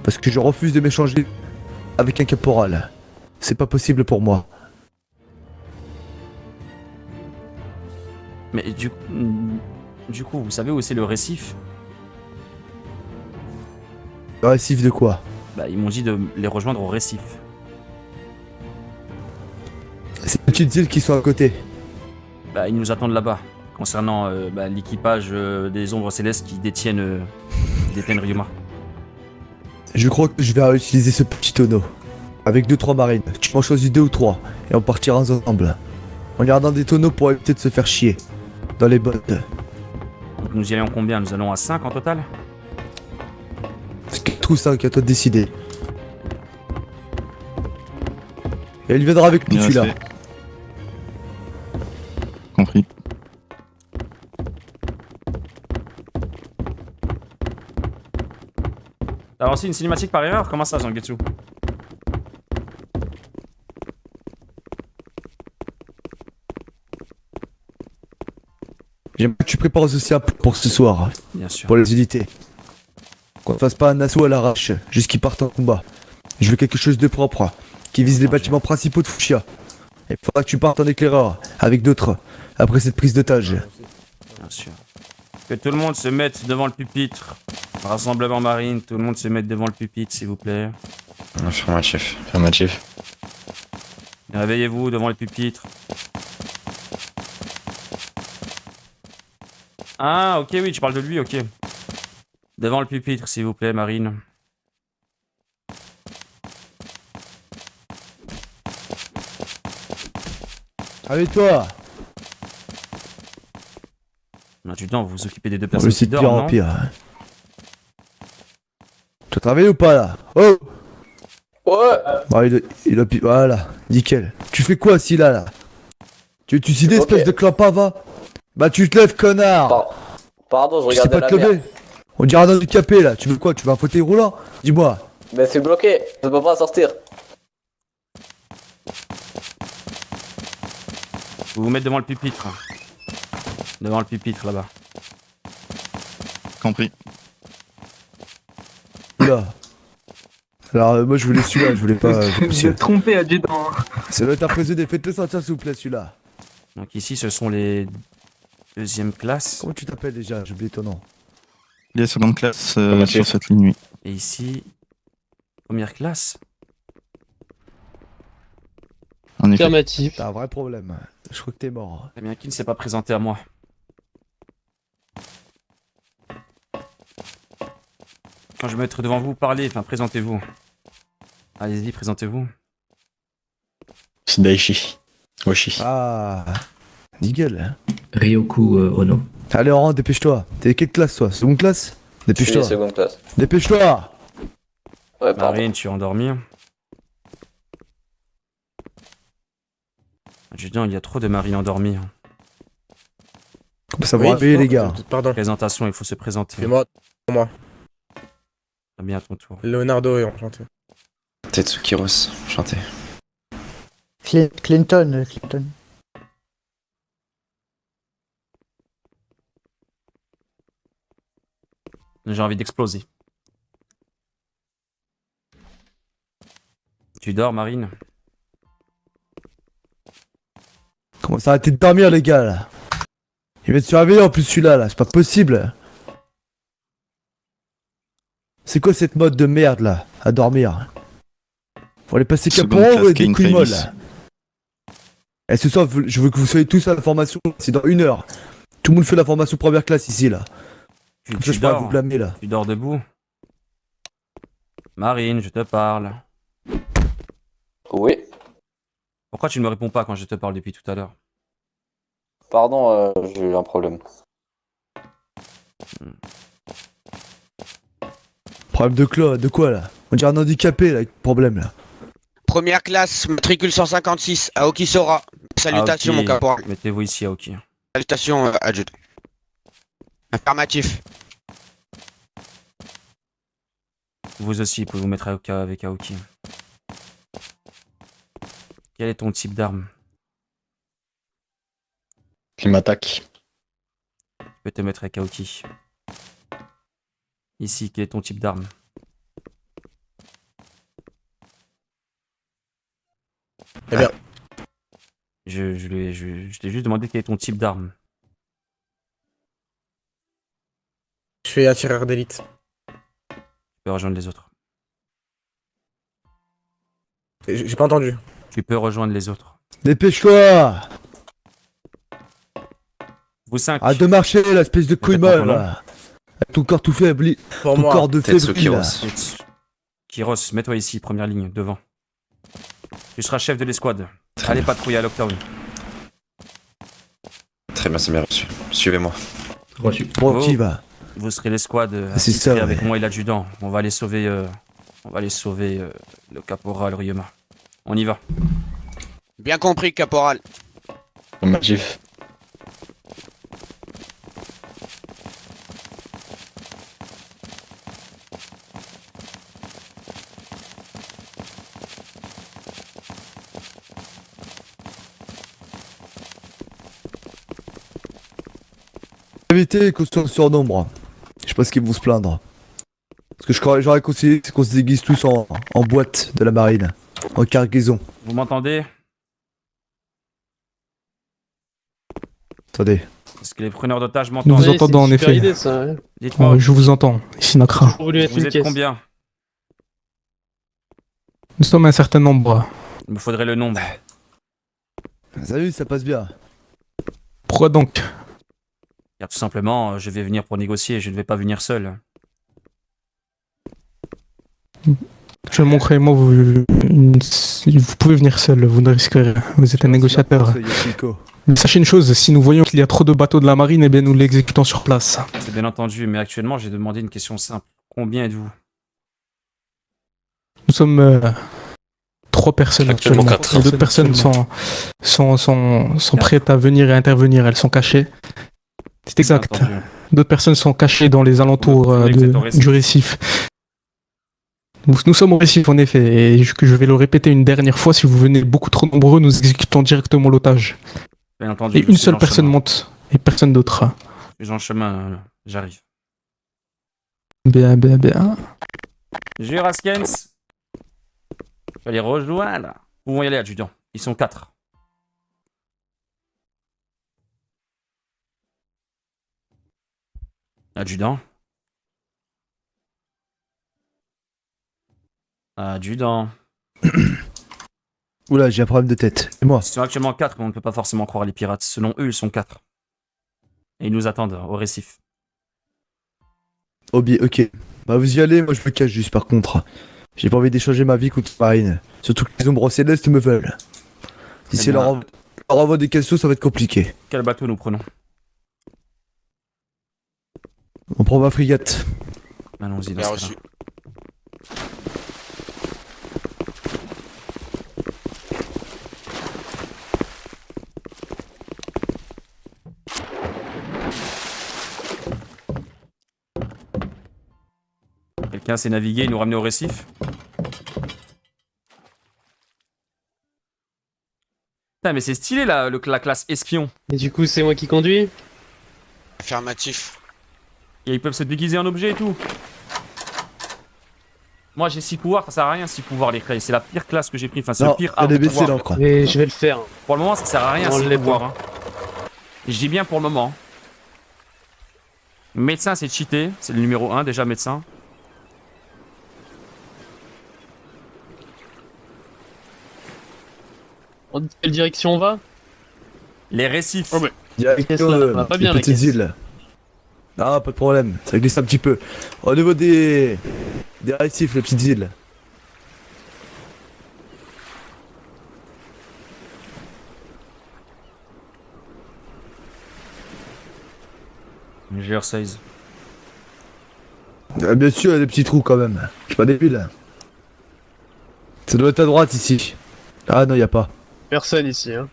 Parce que je refuse de m'échanger avec un caporal. C'est pas possible pour moi. Mais du coup, vous savez où c'est le récif? Le récif de quoi? Bah, ils m'ont dit de les rejoindre au récif. C'est une petite île qui sont à côté. Bah, ils nous attendent là-bas. Concernant l'équipage des ombres célestes qui détiennent Ryoma. Je crois que je vais réutiliser ce petit tonneau. Avec 2-3 marines. Tu m'en choisis 2 ou 3. Et on partira ensemble. On ira dans des tonneaux pour éviter de se faire chier. Dans les bottes. Donc nous y allons combien? Nous allons à 5 en total? 4 ou 5, à toi de décider. Et il viendra avec nous Bien, celui-là. Compris. T'as lancé une cinématique par erreur? Comment ça, Zangetsu? J'aimerais que tu prépares aussi un peu pour ce soir, Bien sûr. pour les unités. Qu'on ne fasse pas un assaut à l'arrache, juste qu'ils partent en combat. Je veux quelque chose de propre, qui vise les bâtiments principaux de Fuchsia. Il faudra que tu partes en éclaireur, avec d'autres, après cette prise d'otage. Bien sûr. Que tout le monde se mette devant le pupitre. Rassemblement marine, tout le monde se mette devant le pupitre, s'il vous plaît. Affirmatif. Affirmatif. Réveillez-vous devant le pupitre. Ah, ok, oui, tu parles de lui, ok. Devant le pupitre, s'il vous plaît, Marine. Avec toi. Adjudant, vous vous occupez des deux On personnes le qui site de pire dorment, en non? pire. Tu as travaillé ou pas là? Oh! Ouais. Bon, voilà, nickel. Tu fais quoi si là? Tu sais espèce de clampava? Bah tu te lèves, connard! Pardon, je Tu sais regardais pas la te lever? mer. On dirait un handicapé là. Tu veux quoi? Tu veux un fauteuil roulant? Dis-moi. Mais c'est bloqué, je peux pas sortir. Vous vous mettez devant le pupitre. Devant le pupitre, là-bas. Compris. Oula. Alors moi je voulais celui-là, je voulais pas. Vous êtes trompé, adjudant. Ça doit être un prisonnier, faites-le sortir s'il vous plaît celui-là. Donc ici, ce sont les deuxième classes. Comment tu t'appelles déjà? J'ai oublié ton nom. Il est seconde classe sur cette ligne, oui. Et ici, première classe. En effet. Affirmatif. T'as un vrai problème. Je crois que t'es mort. Très bien, qui ne s'est pas présenté à moi? Quand je vais me mettre devant vous, parlez, enfin présentez-vous. Allez-y, présentez-vous. C'est Daichi. Oshi. Ah, nickel. Ryoku Ono. Allez, Oran, dépêche-toi. T'es quelle classe toi? Seconde classe? Dépêche-toi. Je suis seconde classe. Dépêche-toi. Ouais, pardon. Marine, tu es endormi. Adjudant, il y a trop de marines endormies. Comment ça va réveiller les gars? Pardon. Présentation, il faut se présenter. C'est moi. Très bien, à ton tour. Leonardo et enchanté. Tetsuki Ross, enchanté. Clinton. J'ai envie d'exploser. Tu dors, Marine? Comment ça arrêter de dormir les gars là? Il va se réveiller en plus celui-là là, c'est pas possible. C'est quoi cette mode de merde là, à dormir? Faut aller passer Seconde caporal classe, ou des Kane couilles molles Travis. là? Et ce soir, je veux que vous soyez tous à la formation, c'est dans 1 heure. Tout le monde fait la formation première classe ici là. Comme ça je pourrais vous blâmer là. Tu dors debout? Marine, je te parle. Oui. Pourquoi tu ne me réponds pas quand je te parle depuis tout à l'heure? Pardon, j'ai eu un problème. Problème de quoi là? On dirait un handicapé là, avec problème là. Première classe, matricule 156, Aoki Sora. Salutations, Aoki, mon caporal. Mettez-vous ici, Aoki. Salutations, adjudant. Affirmatif. Vous aussi, vous pouvez vous mettre avec Aoki. Quel est ton type d'arme? Il m'attaque. Tu peux te mettre avec Aoki. Ici, quel est ton type d'arme? Eh bien. Je t'ai juste demandé quel est ton type d'arme. Je fais attireur d'élite. Tu peux rejoindre les autres. J'ai pas entendu. Tu peux rejoindre les autres. Dépêche-toi! Vous 5. Arrête de marcher là, espèce de couille molle ton nom. là. Avec ton corps tout faible. Pour Ton moi. corps de fébrile là. Kiros, mets-toi ici, première ligne, devant. Tu seras chef de l'escouade. Allez patrouiller à Lockdown. Très bien, c'est bien reçu. Suivez-moi. Reçu. Bon, qui va? Vous serez l'escouade c'est attitrée ça, avec ouais. moi et l'adjudant. On va aller sauver, le caporal Ryoma. On y va. Bien compris, caporal. Affirmatif. Évitez qu'on soit en surnombre. Je pense qu'ils vont se plaindre. Parce que j'aurais conseillé qu'on se déguise tous en boîte de la marine. En cargaison. Vous m'entendez? Attendez. Est-ce que les preneurs d'otages Nous m'entendent? vous entendons en effet. Dites-moi, Je vous entends, ici Nakra. vous êtes combien? Nous sommes un certain nombre. Il me faudrait le nombre. Salut, ça passe bien. Pourquoi donc? Car tout simplement, je vais venir pour négocier, je ne vais pas venir seul. Je manquerai, moi, vous pouvez venir seul, vous ne risquez rien. Vous êtes un négociateur. Mais sachez une chose, si nous voyons qu'il y a trop de bateaux de la marine, eh bien nous l'exécutons sur place. C'est bien entendu, mais actuellement, j'ai demandé une question simple. Combien êtes-vous? Nous sommes 3 personnes actuellement. Quatre. Et d'autres personnes sont prêtes à venir et intervenir, elles sont cachées. C'est exact. Entendu. D'autres personnes sont cachées dans les alentours du récif. Nous sommes au récif en effet, et je vais le répéter une dernière fois, si vous venez beaucoup trop nombreux, nous exécutons directement l'otage. Bien entendu. Et une seule personne monte, et personne d'autre. Je suis en chemin, j'arrive. Bien, bien, bien. Juraskens, je vais les rejoindre. Où vont y aller, adjudant? Ils sont 4. Adjudant. Adjudant. Oula, j'ai un problème de tête. C'est moi. Ils sont actuellement 4, mais on ne peut pas forcément croire les pirates. Selon eux, ils sont 4. Et ils nous attendent au récif. Oh bien, ok. Bah vous y allez, moi je me cache juste par contre. J'ai pas envie d'échanger ma vie contre marine. Surtout que les ombres célestes me veulent. Si c'est leur envoie des questions, ça va être compliqué. Quel bateau nous prenons? On prend ma frégate. Allons-y. Bien reçu. Quelqu'un sait naviguer et nous ramener au récif? Putain, mais c'est stylé la classe espion. Et du coup, c'est moi qui conduis? Affirmatif. Et ils peuvent se déguiser en objet et tout. Moi j'ai 6 pouvoirs, ça sert à rien 6 pouvoirs les clés. C'est la pire classe que j'ai pris. Enfin, c'est le pire arme de pouvoir. Et je vais le faire. Pour le moment, ça sert à rien On 6 l'est pouvoirs. pas. Hein. Et je dis bien pour le moment. Médecin, c'est cheaté. C'est le numéro 1 déjà, médecin. En quelle direction on va? Les récifs. Oh, mais... Direction Ça va pas bien, les la petites caisse. îles. Ah, pas de problème, ça glisse un petit peu. Au niveau des récifs, les petites îles. GR 16. Bien sûr, il y a des petits trous quand même. Je suis pas débile. Ça doit être à droite ici. Ah non, y a pas. Personne ici, hein.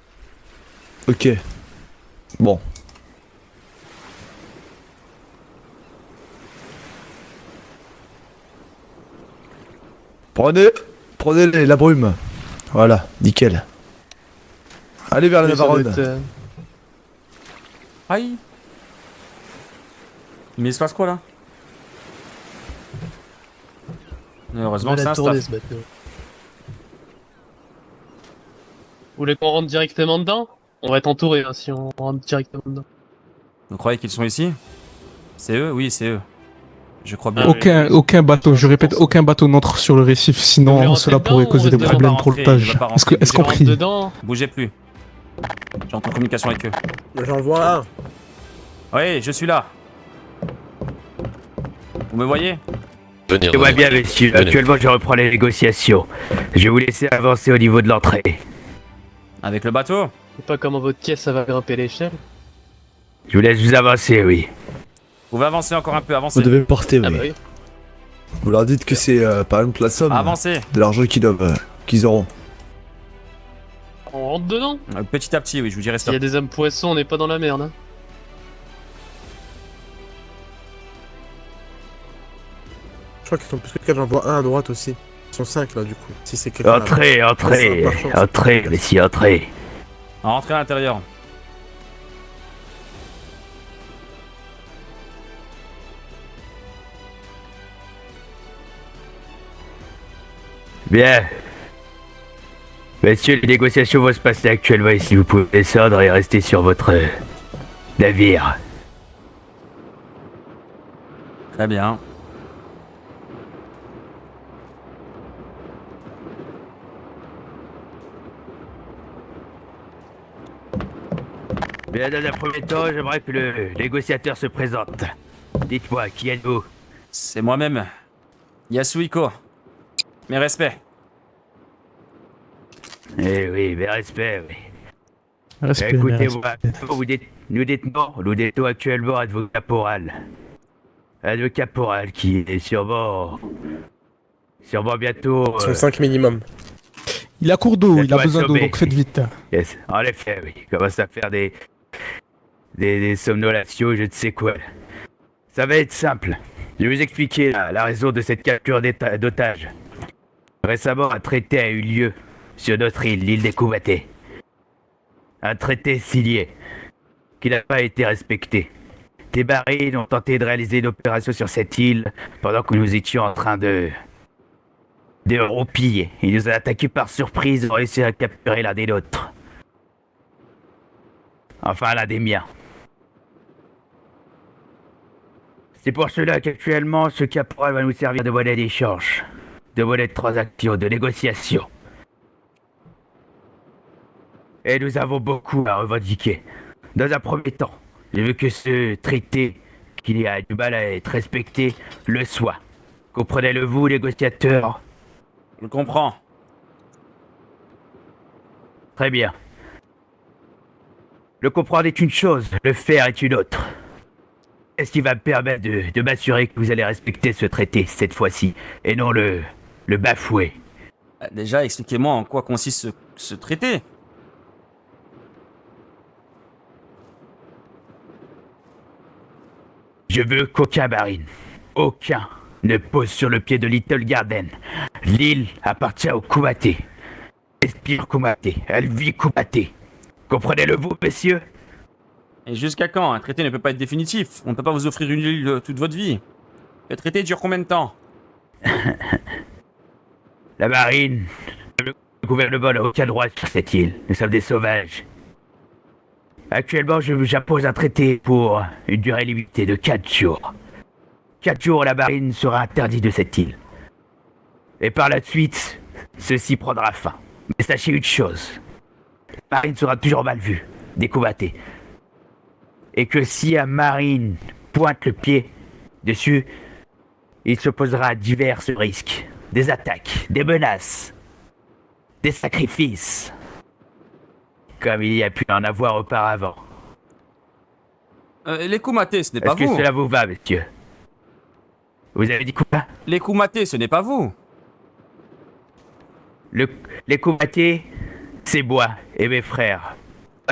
Ok. Bon. Prenez la brume. Voilà, nickel. Allez vers la Oui, ça doit Navarone. être, Aïe. Mais il se passe quoi là? Heureusement que c'est un tourner, staff. ce bateau. Vous voulez qu'on rentre directement dedans? On va être entouré hein, si on rentre directement dedans. Vous croyez qu'ils sont ici? C'est eux? Oui, c'est eux. Je crois bien. Aucun bateau, je répète, aucun bateau n'entre sur le récif, Vous voulez sinon rentrer cela dedans pourrait ou causer des rester problèmes pas pour rentrer, l'otage. il va pas Est-ce rentrer. qu'on rentre prie? dedans? Bougez plus. J'entre en communication avec eux. J'en vois un. Oui, je suis là. Vous me voyez? Venir. Je vois bien, messieurs. Venez. Actuellement, je reprends les négociations. Je vais vous laisser avancer au niveau de l'entrée. Avec le bateau? Je sais pas comment votre caisse ça va grimper l'échelle. Je vous laisse vous avancer, oui. Vous pouvez avancer encore un peu, avancez. Vous devez me porter, oui. Ah bah oui. Vous leur dites que c'est par exemple la somme Avancez. de l'argent qu'ils auront. On rentre dedans? Petit à petit, oui, je vous dirai S'il ça. y a des hommes poissons, on n'est pas dans la merde. Hein. Je crois qu'ils sont plus que 4, j'en vois un à droite aussi. Ils sont 5 là du coup. Si c'est quelqu'un. Entrez, entrez, entrez, messieurs, entrez. Rentrez à l'intérieur. Bien. Messieurs, les négociations vont se passer actuellement ici. Vous pouvez descendre et rester sur votre navire. Très bien. Bien, dans un premier temps, j'aimerais que le négociateur se présente. Dites-moi, qui êtes-vous? C'est moi-même. Yasuhiko. Mes respects. Eh oui, mes respects, oui. Respect, Écoutez-moi, respect. nous détenons actuellement un de vos caporales. Un de vos caporales qui est sûrement bientôt... Ils sont 5 minimum. Il a cours d'eau, il a bientôt besoin d'eau, assommé. donc faites vite. Yes, en effet, oui. Il commence à faire des somnolations, je ne sais quoi. Ça va être simple. Je vais vous expliquer la raison de cette capture d'otages. Récemment, un traité a eu lieu sur notre île, l'île des Kumaté. Un traité signé, qui n'a pas été respecté. Des marines ont tenté de réaliser une opération sur cette île pendant que nous étions en train de roupiller. Ils nous ont attaqués par surprise et ont réussi à capturer l'un des nôtres. Enfin, l'un des miens. C'est pour cela qu'actuellement, ce caporal va nous servir de monnaie d'échange, de monnaie de transaction, de négociation. Et nous avons beaucoup à revendiquer. Dans un premier temps, je veux que ce traité, qui a du mal à être respecté, le soit. Comprenez-le vous, négociateur? Je comprends. Très bien. Le comprendre est une chose, le faire est une autre. Qu'est-ce qui va me permettre de m'assurer que vous allez respecter ce traité cette fois-ci, et non le bafouer? Déjà, expliquez-moi en quoi consiste ce traité. Je veux qu'aucun marine, aucun, ne pose sur le pied de Little Garden. L'île appartient aux Kumaté. Respire Kumaté, elle vit Kumaté. Comprenez-le vous, messieurs? Et jusqu'à quand? Un traité ne peut pas être définitif. On ne peut pas vous offrir une île toute votre vie. Le traité dure combien de temps? La marine, le gouvernement n'a aucun droit sur cette île. Nous sommes des sauvages. Actuellement, j'impose un traité pour une durée limitée de 4 jours. 4 jours, la marine sera interdite de cette île. Et par la suite, ceci prendra fin. Mais sachez une chose, la marine sera toujours mal vue, des Kumaté. Et que si un marine pointe le pied dessus, il s'opposera à divers risques. Des attaques, des menaces, des sacrifices. Comme il y a pu en avoir auparavant. Les Kumaté, ce n'est pas vous. Est-ce que cela vous va, monsieur? Vous avez dit quoi? Les Kumaté, ce n'est pas vous. Les Kumaté, c'est moi et mes frères.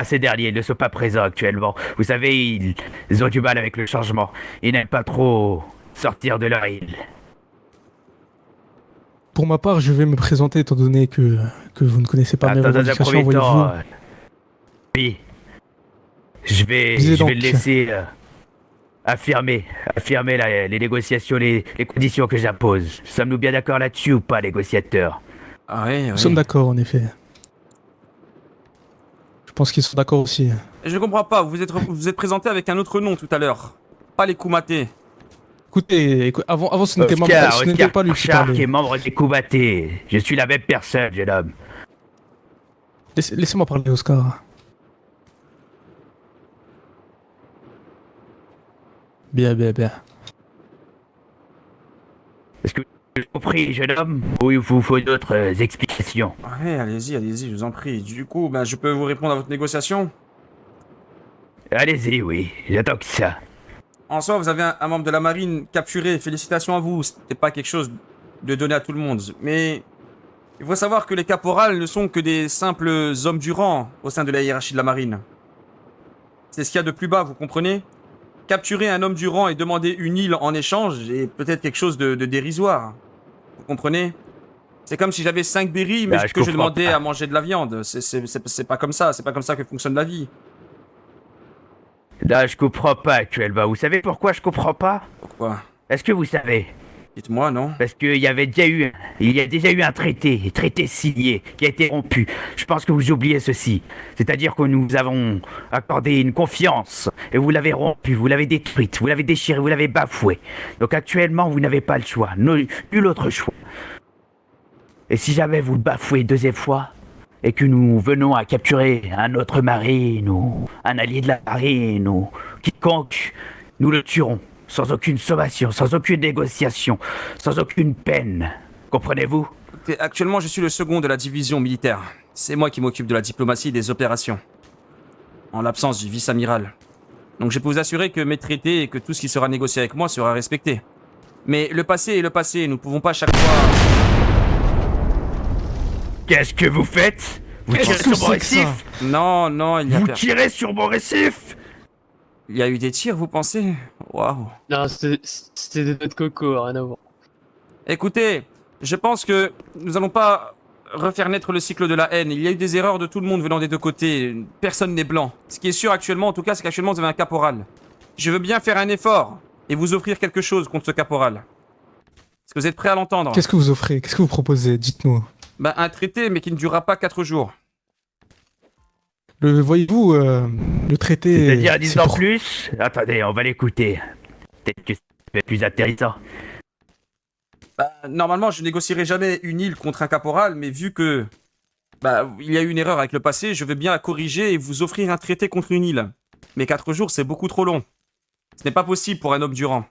Ces derniers ne sont pas présents actuellement. Vous savez, ils ont du mal avec le changement. Ils n'aiment pas trop sortir de leur île. Pour ma part, je vais me présenter étant donné que vous ne connaissez pas mes revendications, voyez-vous. Oui. Je vais le laisser affirmer les négociations, les conditions que j'impose. Sommes-nous bien d'accord là-dessus ou pas, négociateur? Ah oui, oui. Nous sommes d'accord, en effet. Je pense qu'ils sont d'accord aussi. Je ne comprends pas, vous êtes présenté avec un autre nom tout à l'heure. Pas les Kumaté. Écoutez, avant ce n'était pas lui qui Shark parlait. est membre des Kumaté. Je suis la même personne, jeune homme. Laissez-moi parler, Oscar. Bien. Est-ce que vous avez compris, jeune homme, ou il vous faut d'autres explications? Ouais, allez-y, je vous en prie. Du coup, je peux vous répondre à votre négociation? Allez-y, oui, j'attends que ça. En soi, vous avez un membre de la marine capturé, félicitations à vous. C'était pas quelque chose de donné à tout le monde. Mais il faut savoir que les caporales ne sont que des simples hommes du rang au sein de la hiérarchie de la marine. C'est ce qu'il y a de plus bas, vous comprenez? Capturer un homme du rang et demander une île en échange est peut-être quelque chose de dérisoire. Vous comprenez? C'est comme si j'avais 5 berries, mais que je demandais à manger de la viande. C'est pas comme ça, c'est pas comme ça que fonctionne la vie. Là, je comprends pas actuellement. Vous savez pourquoi je comprends pas? Pourquoi? Est-ce que vous savez Dites-moi, non? Parce qu'il y a déjà eu un traité signé, qui a été rompu. Je pense que vous oubliez ceci. C'est-à-dire que nous avons accordé une confiance, et vous l'avez rompue, vous l'avez détruite, vous l'avez déchirée, vous l'avez bafouée. Donc actuellement, vous n'avez pas le choix, nul autre choix. Et si jamais vous le bafouez une deuxième fois, et que nous venons à capturer un autre marine, ou un allié de la marine, ou quiconque, nous le tuerons. Sans aucune sommation, sans aucune négociation, sans aucune peine. Comprenez-vous? Actuellement, je suis le second de la division militaire. C'est moi qui m'occupe de la diplomatie et des opérations. En l'absence du vice-amiral. Donc je peux vous assurer que mes traités et que tout ce qui sera négocié avec moi sera respecté. Mais le passé est le passé, nous ne pouvons pas chaque fois... Qu'est-ce que vous faites? Vous tirez sur mon récif? Non, non, il n'y a Vous pas... tirez sur mon récif? Il y a eu des tirs, vous pensez? Waouh. Non, c'était des noix de coco, rien à voir. Écoutez, je pense que nous allons pas refaire naître le cycle de la haine. Il y a eu des erreurs de tout le monde venant des deux côtés. Personne n'est blanc. Ce qui est sûr actuellement, en tout cas, c'est qu'actuellement vous avez un caporal. Je veux bien faire un effort et vous offrir quelque chose contre ce caporal. Est-ce que vous êtes prêt à l'entendre? Qu'est-ce que vous offrez? Qu'est-ce que vous proposez? Dites-nous. Bah, un traité, mais qui ne durera pas 4 jours. Voyez-vous, le traité... C'est-à-dire 10 c'est ans pour- plus? Attendez, on va l'écouter. Peut-être que c'est plus intéressant. Bah, normalement, je négocierai jamais une île contre un caporal, mais vu que... Bah, il y a eu une erreur avec le passé, je veux bien la corriger et vous offrir un traité contre une île. Mais 4 jours, c'est beaucoup trop long. Ce n'est pas possible pour un homme du rang.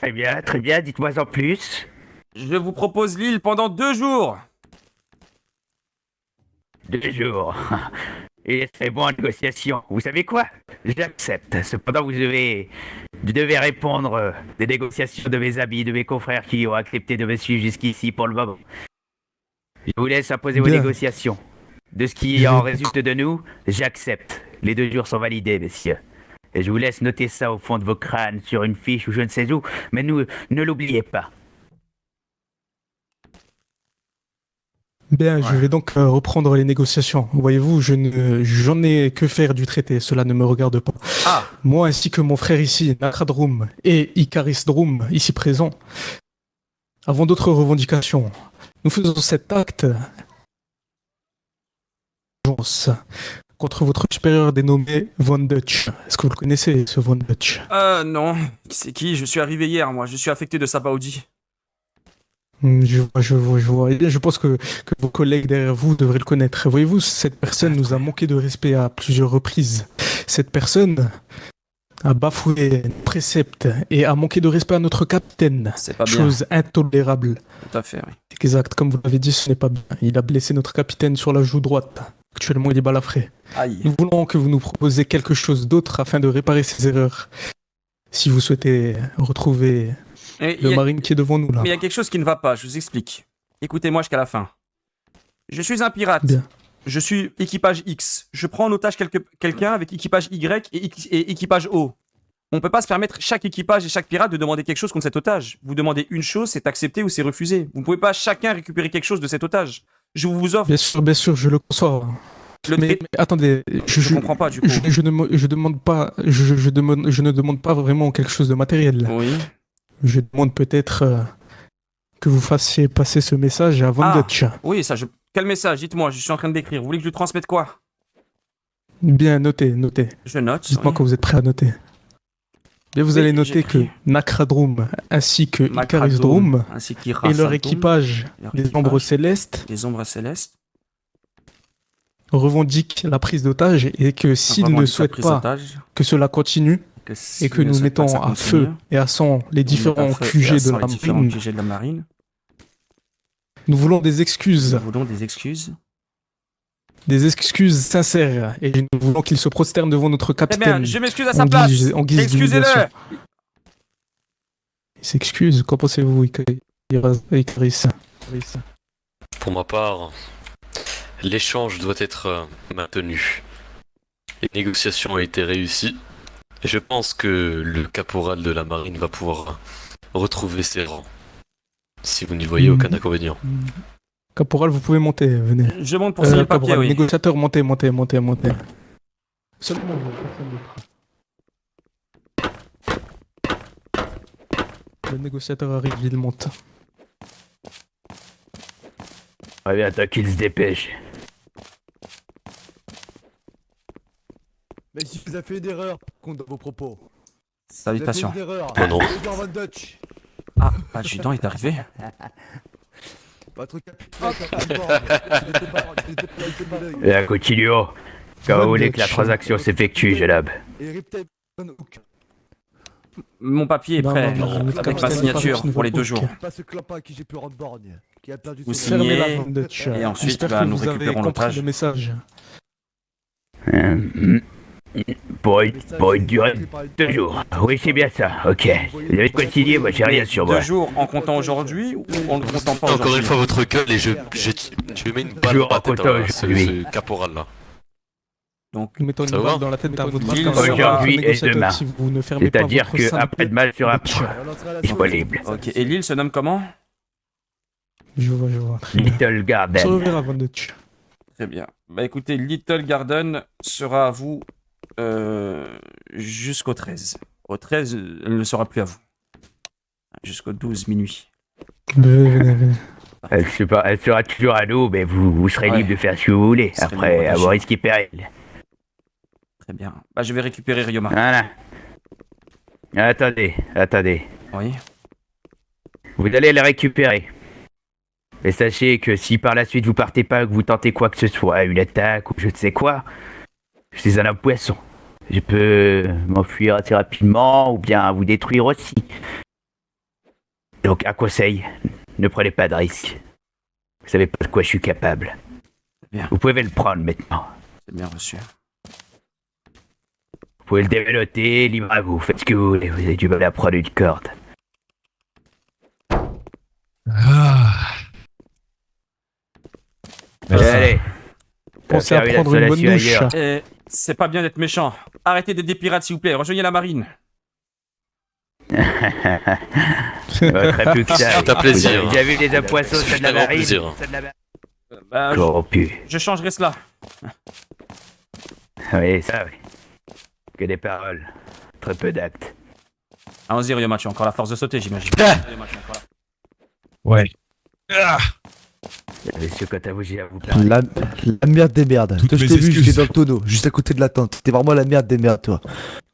Très bien, dites-moi en plus. Je vous propose l'île pendant 2 jours. 2 jours. Et c'est bon en négociation. Vous savez quoi? J'accepte. Cependant, vous devez répondre des négociations de mes amis, de mes confrères qui ont accepté de me suivre jusqu'ici pour le moment. Je vous laisse imposer vos Bien. négociations. De ce qui en résulte de nous, j'accepte. Les 2 jours sont validés, messieurs. Et je vous laisse noter ça au fond de vos crânes sur une fiche ou je ne sais où, mais ne l'oubliez pas. Bien, je vais donc reprendre les négociations. Voyez-vous, j'en ai que faire du traité, cela ne me regarde pas. Ah. Moi ainsi que mon frère ici, Nakradrum, et Icaris Drum, ici présent, avons d'autres revendications. Nous faisons cet acte contre votre supérieur dénommé Von Dutch. Est-ce que vous le connaissez, ce Von Dutch? Non. C'est qui? Je suis arrivé hier, moi. Je suis affecté de Sabaudi. Je vois. Eh bien, je pense que vos collègues derrière vous devraient le connaître. Voyez-vous, cette personne nous a manqué de respect à plusieurs reprises. Cette personne a bafoué nos préceptes et a manqué de respect à notre capitaine. C'est pas bien. Chose intolérable. Tout à fait, oui. Exact, comme vous l'avez dit, ce n'est pas bien. Il a blessé notre capitaine sur la joue droite. Actuellement, il est balafré. Aïe. Nous voulons que vous nous proposiez quelque chose d'autre afin de réparer ces erreurs. Si vous souhaitez retrouver Et le marine qui est devant nous là. Mais il y a quelque chose qui ne va pas, je vous explique. Écoutez-moi jusqu'à la fin. Je suis un pirate. Bien. Je suis équipage X. Je prends en otage quelqu'un avec équipage Y et équipage O. On ne peut pas se permettre, chaque équipage et chaque pirate, de demander quelque chose contre cet otage. Vous demandez une chose, c'est accepté ou c'est refusé. Vous ne pouvez pas chacun récupérer quelque chose de cet otage. Je vous offre... Bien sûr, je le conçois. Mais attendez, Je comprends pas, du coup. Je ne demande pas vraiment quelque chose de matériel. Oui. Je demande peut-être que vous fassiez passer ce message à Von Dutch. Oui, ça, quel message? Dites-moi, je suis en train de d'écrire. Vous voulez que je lui transmette quoi? Bien, notez. Je note. Dites-moi quand vous êtes prêt à noter. Bien, vous Oui, allez noter que Nakradrum ainsi que Icaris Drum ainsi et leur équipage, les Ombres Célestes, revendiquent la prise d'otage et que s'ils ne souhaitent pas que cela continue et que nous mettons à feu et à sang les différents QG de la marine, nous voulons des excuses. Des excuses sincères et nous voulons qu'il se prosterne devant notre capitaine. Eh bien, je m'excuse à sa place. Excusez-le. Il s'excuse. Qu'en pensez-vous, Icaris? Pour ma part, l'échange doit être maintenu. Les négociations ont été réussies et je pense que le caporal de la marine va pouvoir retrouver ses rangs. Si vous n'y voyez aucun inconvénient. Caporal, vous pouvez monter, venez. Je monte pour signer le papier, oui. Négociateur, montez. Seulement vous, personne d'autre. Le négociateur arrive, il monte. Préviens-toi qu'il se dépêche. Mais si vous avez fait une erreur, compte dans vos propos. Salutations. Vous avez fait une erreur. Oh non. Edgar Van Dutch. Ah, l'adjudant est arrivé. Votre capitaine. Bien, continuons. Quand vous voulez que la transaction s'effectue, jeune homme. Mon papier est prêt, avec ma signature pour les 2 jours. Pas ce clapin à qui j'ai pu rendre borgne, qui a perdu Vous son signez, Fermez la Van Dutch. et ensuite J'espère bah, que nous vous avez récupérons compris l'otage. le message. Pour une durée de 2 jours. Oui, c'est bien ça. Ok. Vous avez de quoi signer, moi j'ai rien sur moi. 2 jours en comptant aujourd'hui ou en ne comptant pas aujourd'hui? Encore une fois votre gueule et je mets une balle dans la tête à ce caporal là. Donc, Nous mettons Ça une va balle dans la tête à votre L'île marque. aujourd'hui et Négociateur, demain. si vous ne fermez pas C'est-à-dire votre que sale après-demain sera bouche. disponible. ok. Et l'île se nomme comment? Je vois. Très bien. Little On se Garden. reverra, Van Dutch. Très bien. Bah écoutez, Little Garden sera à vous jusqu'au 13. Au 13, elle ne sera plus à vous. Jusqu'au 12 minuit. Venez. Elle sera toujours à nous, mais vous serez Ouais. libre de faire ce que vous voulez. Ce serait Après libre, avoir risqué péril. Très bien. Bah je vais récupérer Ryoma. Voilà. Attendez. Oui. Vous allez les récupérer. Mais sachez que si par la suite vous partez pas, que vous tentez quoi que ce soit, une attaque ou je ne sais quoi, je suis un homme poisson. Je peux m'enfuir assez rapidement ou bien vous détruire aussi. Donc un conseil, ne prenez pas de risques. Vous savez pas de quoi je suis capable. Bien. Vous pouvez le prendre maintenant. C'est bien reçu. Vous pouvez le dévelotter, libre à vous, faites ce que vous voulez, vous avez du mal à prendre une corde. Allez. Pensez à Faire prendre une bonne installation douche. ailleurs. Et c'est pas bien d'être méchant. Arrêtez d'être des pirates s'il vous plaît. Rejoignez la marine. Très plus que ça. C'est un plaisir. Vous avez déjà vu les hommes poissons, c'est de la un grand marine. plaisir. Bah, Corrompu. je changerai cela. Oui, ça, oui. Que des paroles. Très peu d'actes. Allons-y Ryoma, tu as encore la force de sauter j'imagine. Ouais. Messieurs, quant à vous, j'ai à vous parler. La merde des merdes. Toutes Toi, je mes t'ai vu, excuses. j'étais dans le tonneau, juste à côté de la tente. T'es vraiment la merde des merdes, toi.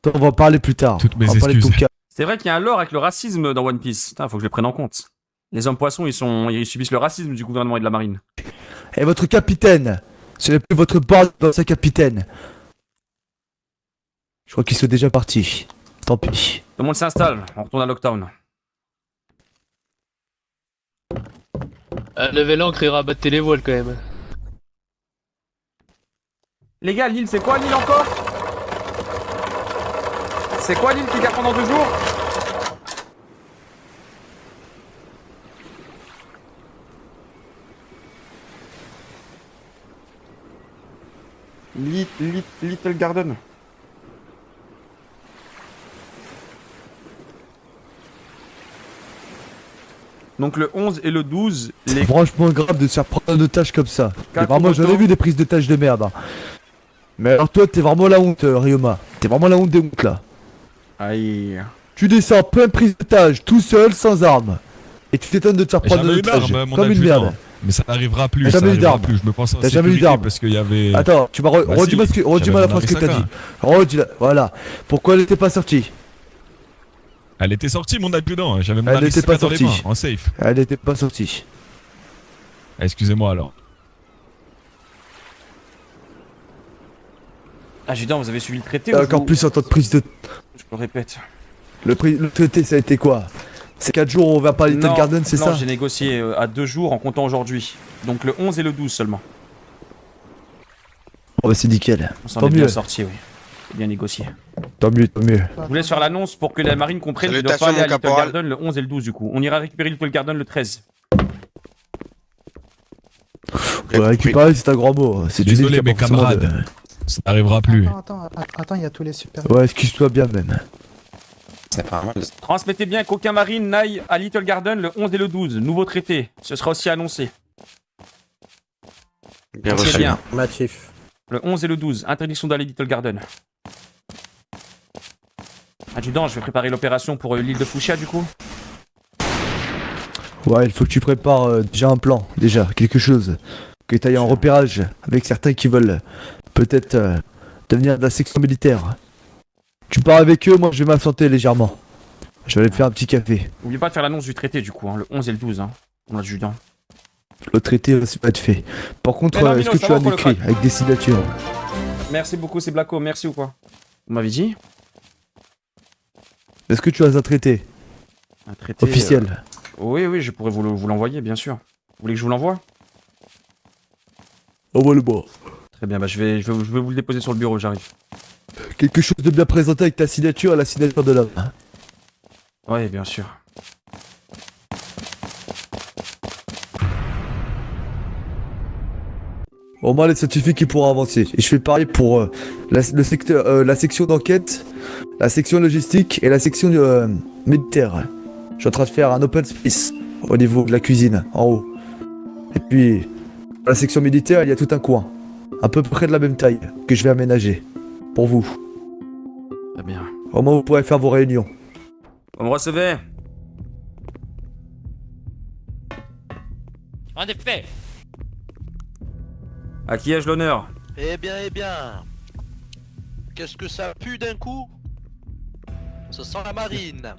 Toi, on va en parler plus tard. Toutes mes on va parler de ton excuses. cas. C'est vrai qu'il y a un lore avec le racisme dans One Piece. Putain, faut que je le prenne en compte. Les hommes poissons, ils subissent le racisme du gouvernement et de la marine. Et votre capitaine, ce n'est plus votre bord dans sa capitaine. Je crois qu'ils sont déjà partis. Tant pis. Tout le monde s'installe, on retourne à Lockdown. Levez l'ancre et rabattez les voiles quand même. Les gars, l'île, c'est quoi l'île encore? C'est quoi l'île qui garde pendant 2 jours? Little Garden. Donc le 11 et le 12, les... Franchement grave de se faire prendre en otage comme ça. Et vraiment, j'en ai Kakumoto. vu des prises d'otages de merde. Hein. Mais alors toi, t'es vraiment la honte, Ryoma. T'es vraiment la honte des hontes là. Aïe. Tu descends plein de prises d'otage, tout seul, sans armes. Et tu t'étonnes de te faire prendre en Jamais eu otage. d'arme, mon Comme une adjudant. merde. Mais ça n'arrivera plus. T'as Ça jamais eu n'arrivera d'arme. plus. Je me pense en T'as jamais eu sécurité d'arme. parce qu'il y avait. Attends, tu m'as Bah redis-moi si, redis-moi j'avais la mon phrase que t'as Arisaka. dit. Redis-la, voilà. Pourquoi elle était pas sortie? Elle était sortie, mon adjudant. hein. J'avais mon Elle n'était Arisaka pas dans les sortie. mains, en safe. Elle n'était pas sortie. Ah, excusez-moi alors. Adjudant, vous avez suivi le traité Et ou encore vous- plus en temps de prise de... Je le répète. Le traité, ça a été quoi? C'est 4 jours où on va pas à Little Non, Garden, c'est non, ça? j'ai négocié à 2 jours en comptant aujourd'hui. Donc le 11 et le 12 seulement. Oh bah c'est nickel. On s'en Tant est bien mieux. sorti, oui. C'est bien négocié. Tant mieux, tant mieux. Je vous laisse faire l'annonce pour que la marine comprenne qu'il ne doit pas aller à Little Garden le 11 et le 12 du coup. On ira récupérer Little Garden le 13. Ouais, récupérer, c'est un grand mot. C'est du Désolé, lit, mes pas forcément camarades. Ça n'arrivera plus. Attends, il y a tous les super. Ouais, excuse-toi bien même. C'est pas mal. Transmettez bien qu'aucun marine n'aille à Little Garden le 11 et le 12. Nouveau traité. Ce sera aussi annoncé. Bien C'est reçu. bien. Matif. Le 11 et le 12. Interdiction d'aller à Little Garden. Adjudant, je vais préparer l'opération pour l'île de Fuchsia du coup. Ouais, il faut que tu prépares déjà un plan, déjà, quelque chose. Que tu ailles en repérage avec certains qui veulent peut-être devenir de la section militaire. Tu pars avec eux, moi je vais m'absenter légèrement. Je vais aller me faire un petit café. N'oubliez pas de faire l'annonce du traité du coup, hein, le 11 et le 12, hein, au mois de juin. Le traité aussi va être fait. Par contre, Mais non, est-ce Mino, que ça tu as va un pour le écrit crack. avec des signatures? Merci beaucoup, c'est Blacko, merci ou quoi? Vous m'avez dit? Est-ce que tu as un traité? Un traité officiel? Oui, oui, je pourrais vous l'envoyer, bien sûr. Vous voulez que je vous l'envoie? Envoie-le-moi. Très bien, bah je vais vous le déposer sur le bureau, j'arrive. Quelque chose de bien présenté avec ta signature et la signature de l'homme. Ouais, bien sûr. Au moins les scientifiques qui pourront avancer. Et je fais pareil pour la section d'enquête, la section logistique et la section militaire. Je suis en train de faire un open space au niveau de la cuisine, en haut. Et puis, dans la section militaire, il y a tout un coin, à peu près de la même taille, que je vais aménager. Pour vous. Très bien. Au moins vous pourrez faire vos réunions. Vous me recevez? En effet. À qui ai-je l'honneur? Eh bien, qu'est-ce que ça pue d'un coup? Ça sent la marine.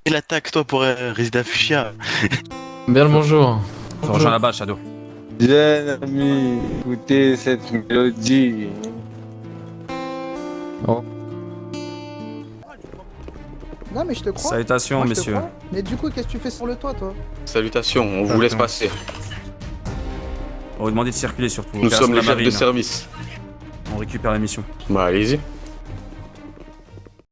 Il attaque toi pour résider Fuchsia. Bien le bonjour. Je rejoins là-bas, Shadow. Jeune ami, écoutez cette mélodie. Non mais je te crois. Salutations, Moi, je te messieurs. crois. Mais du coup, qu'est-ce que tu fais sur le toit, toi? Salutations, on vous laisse passer. On va vous demander de circuler surtout. Nous sommes les chefs de marine. service. On récupère la mission. Bah allez-y.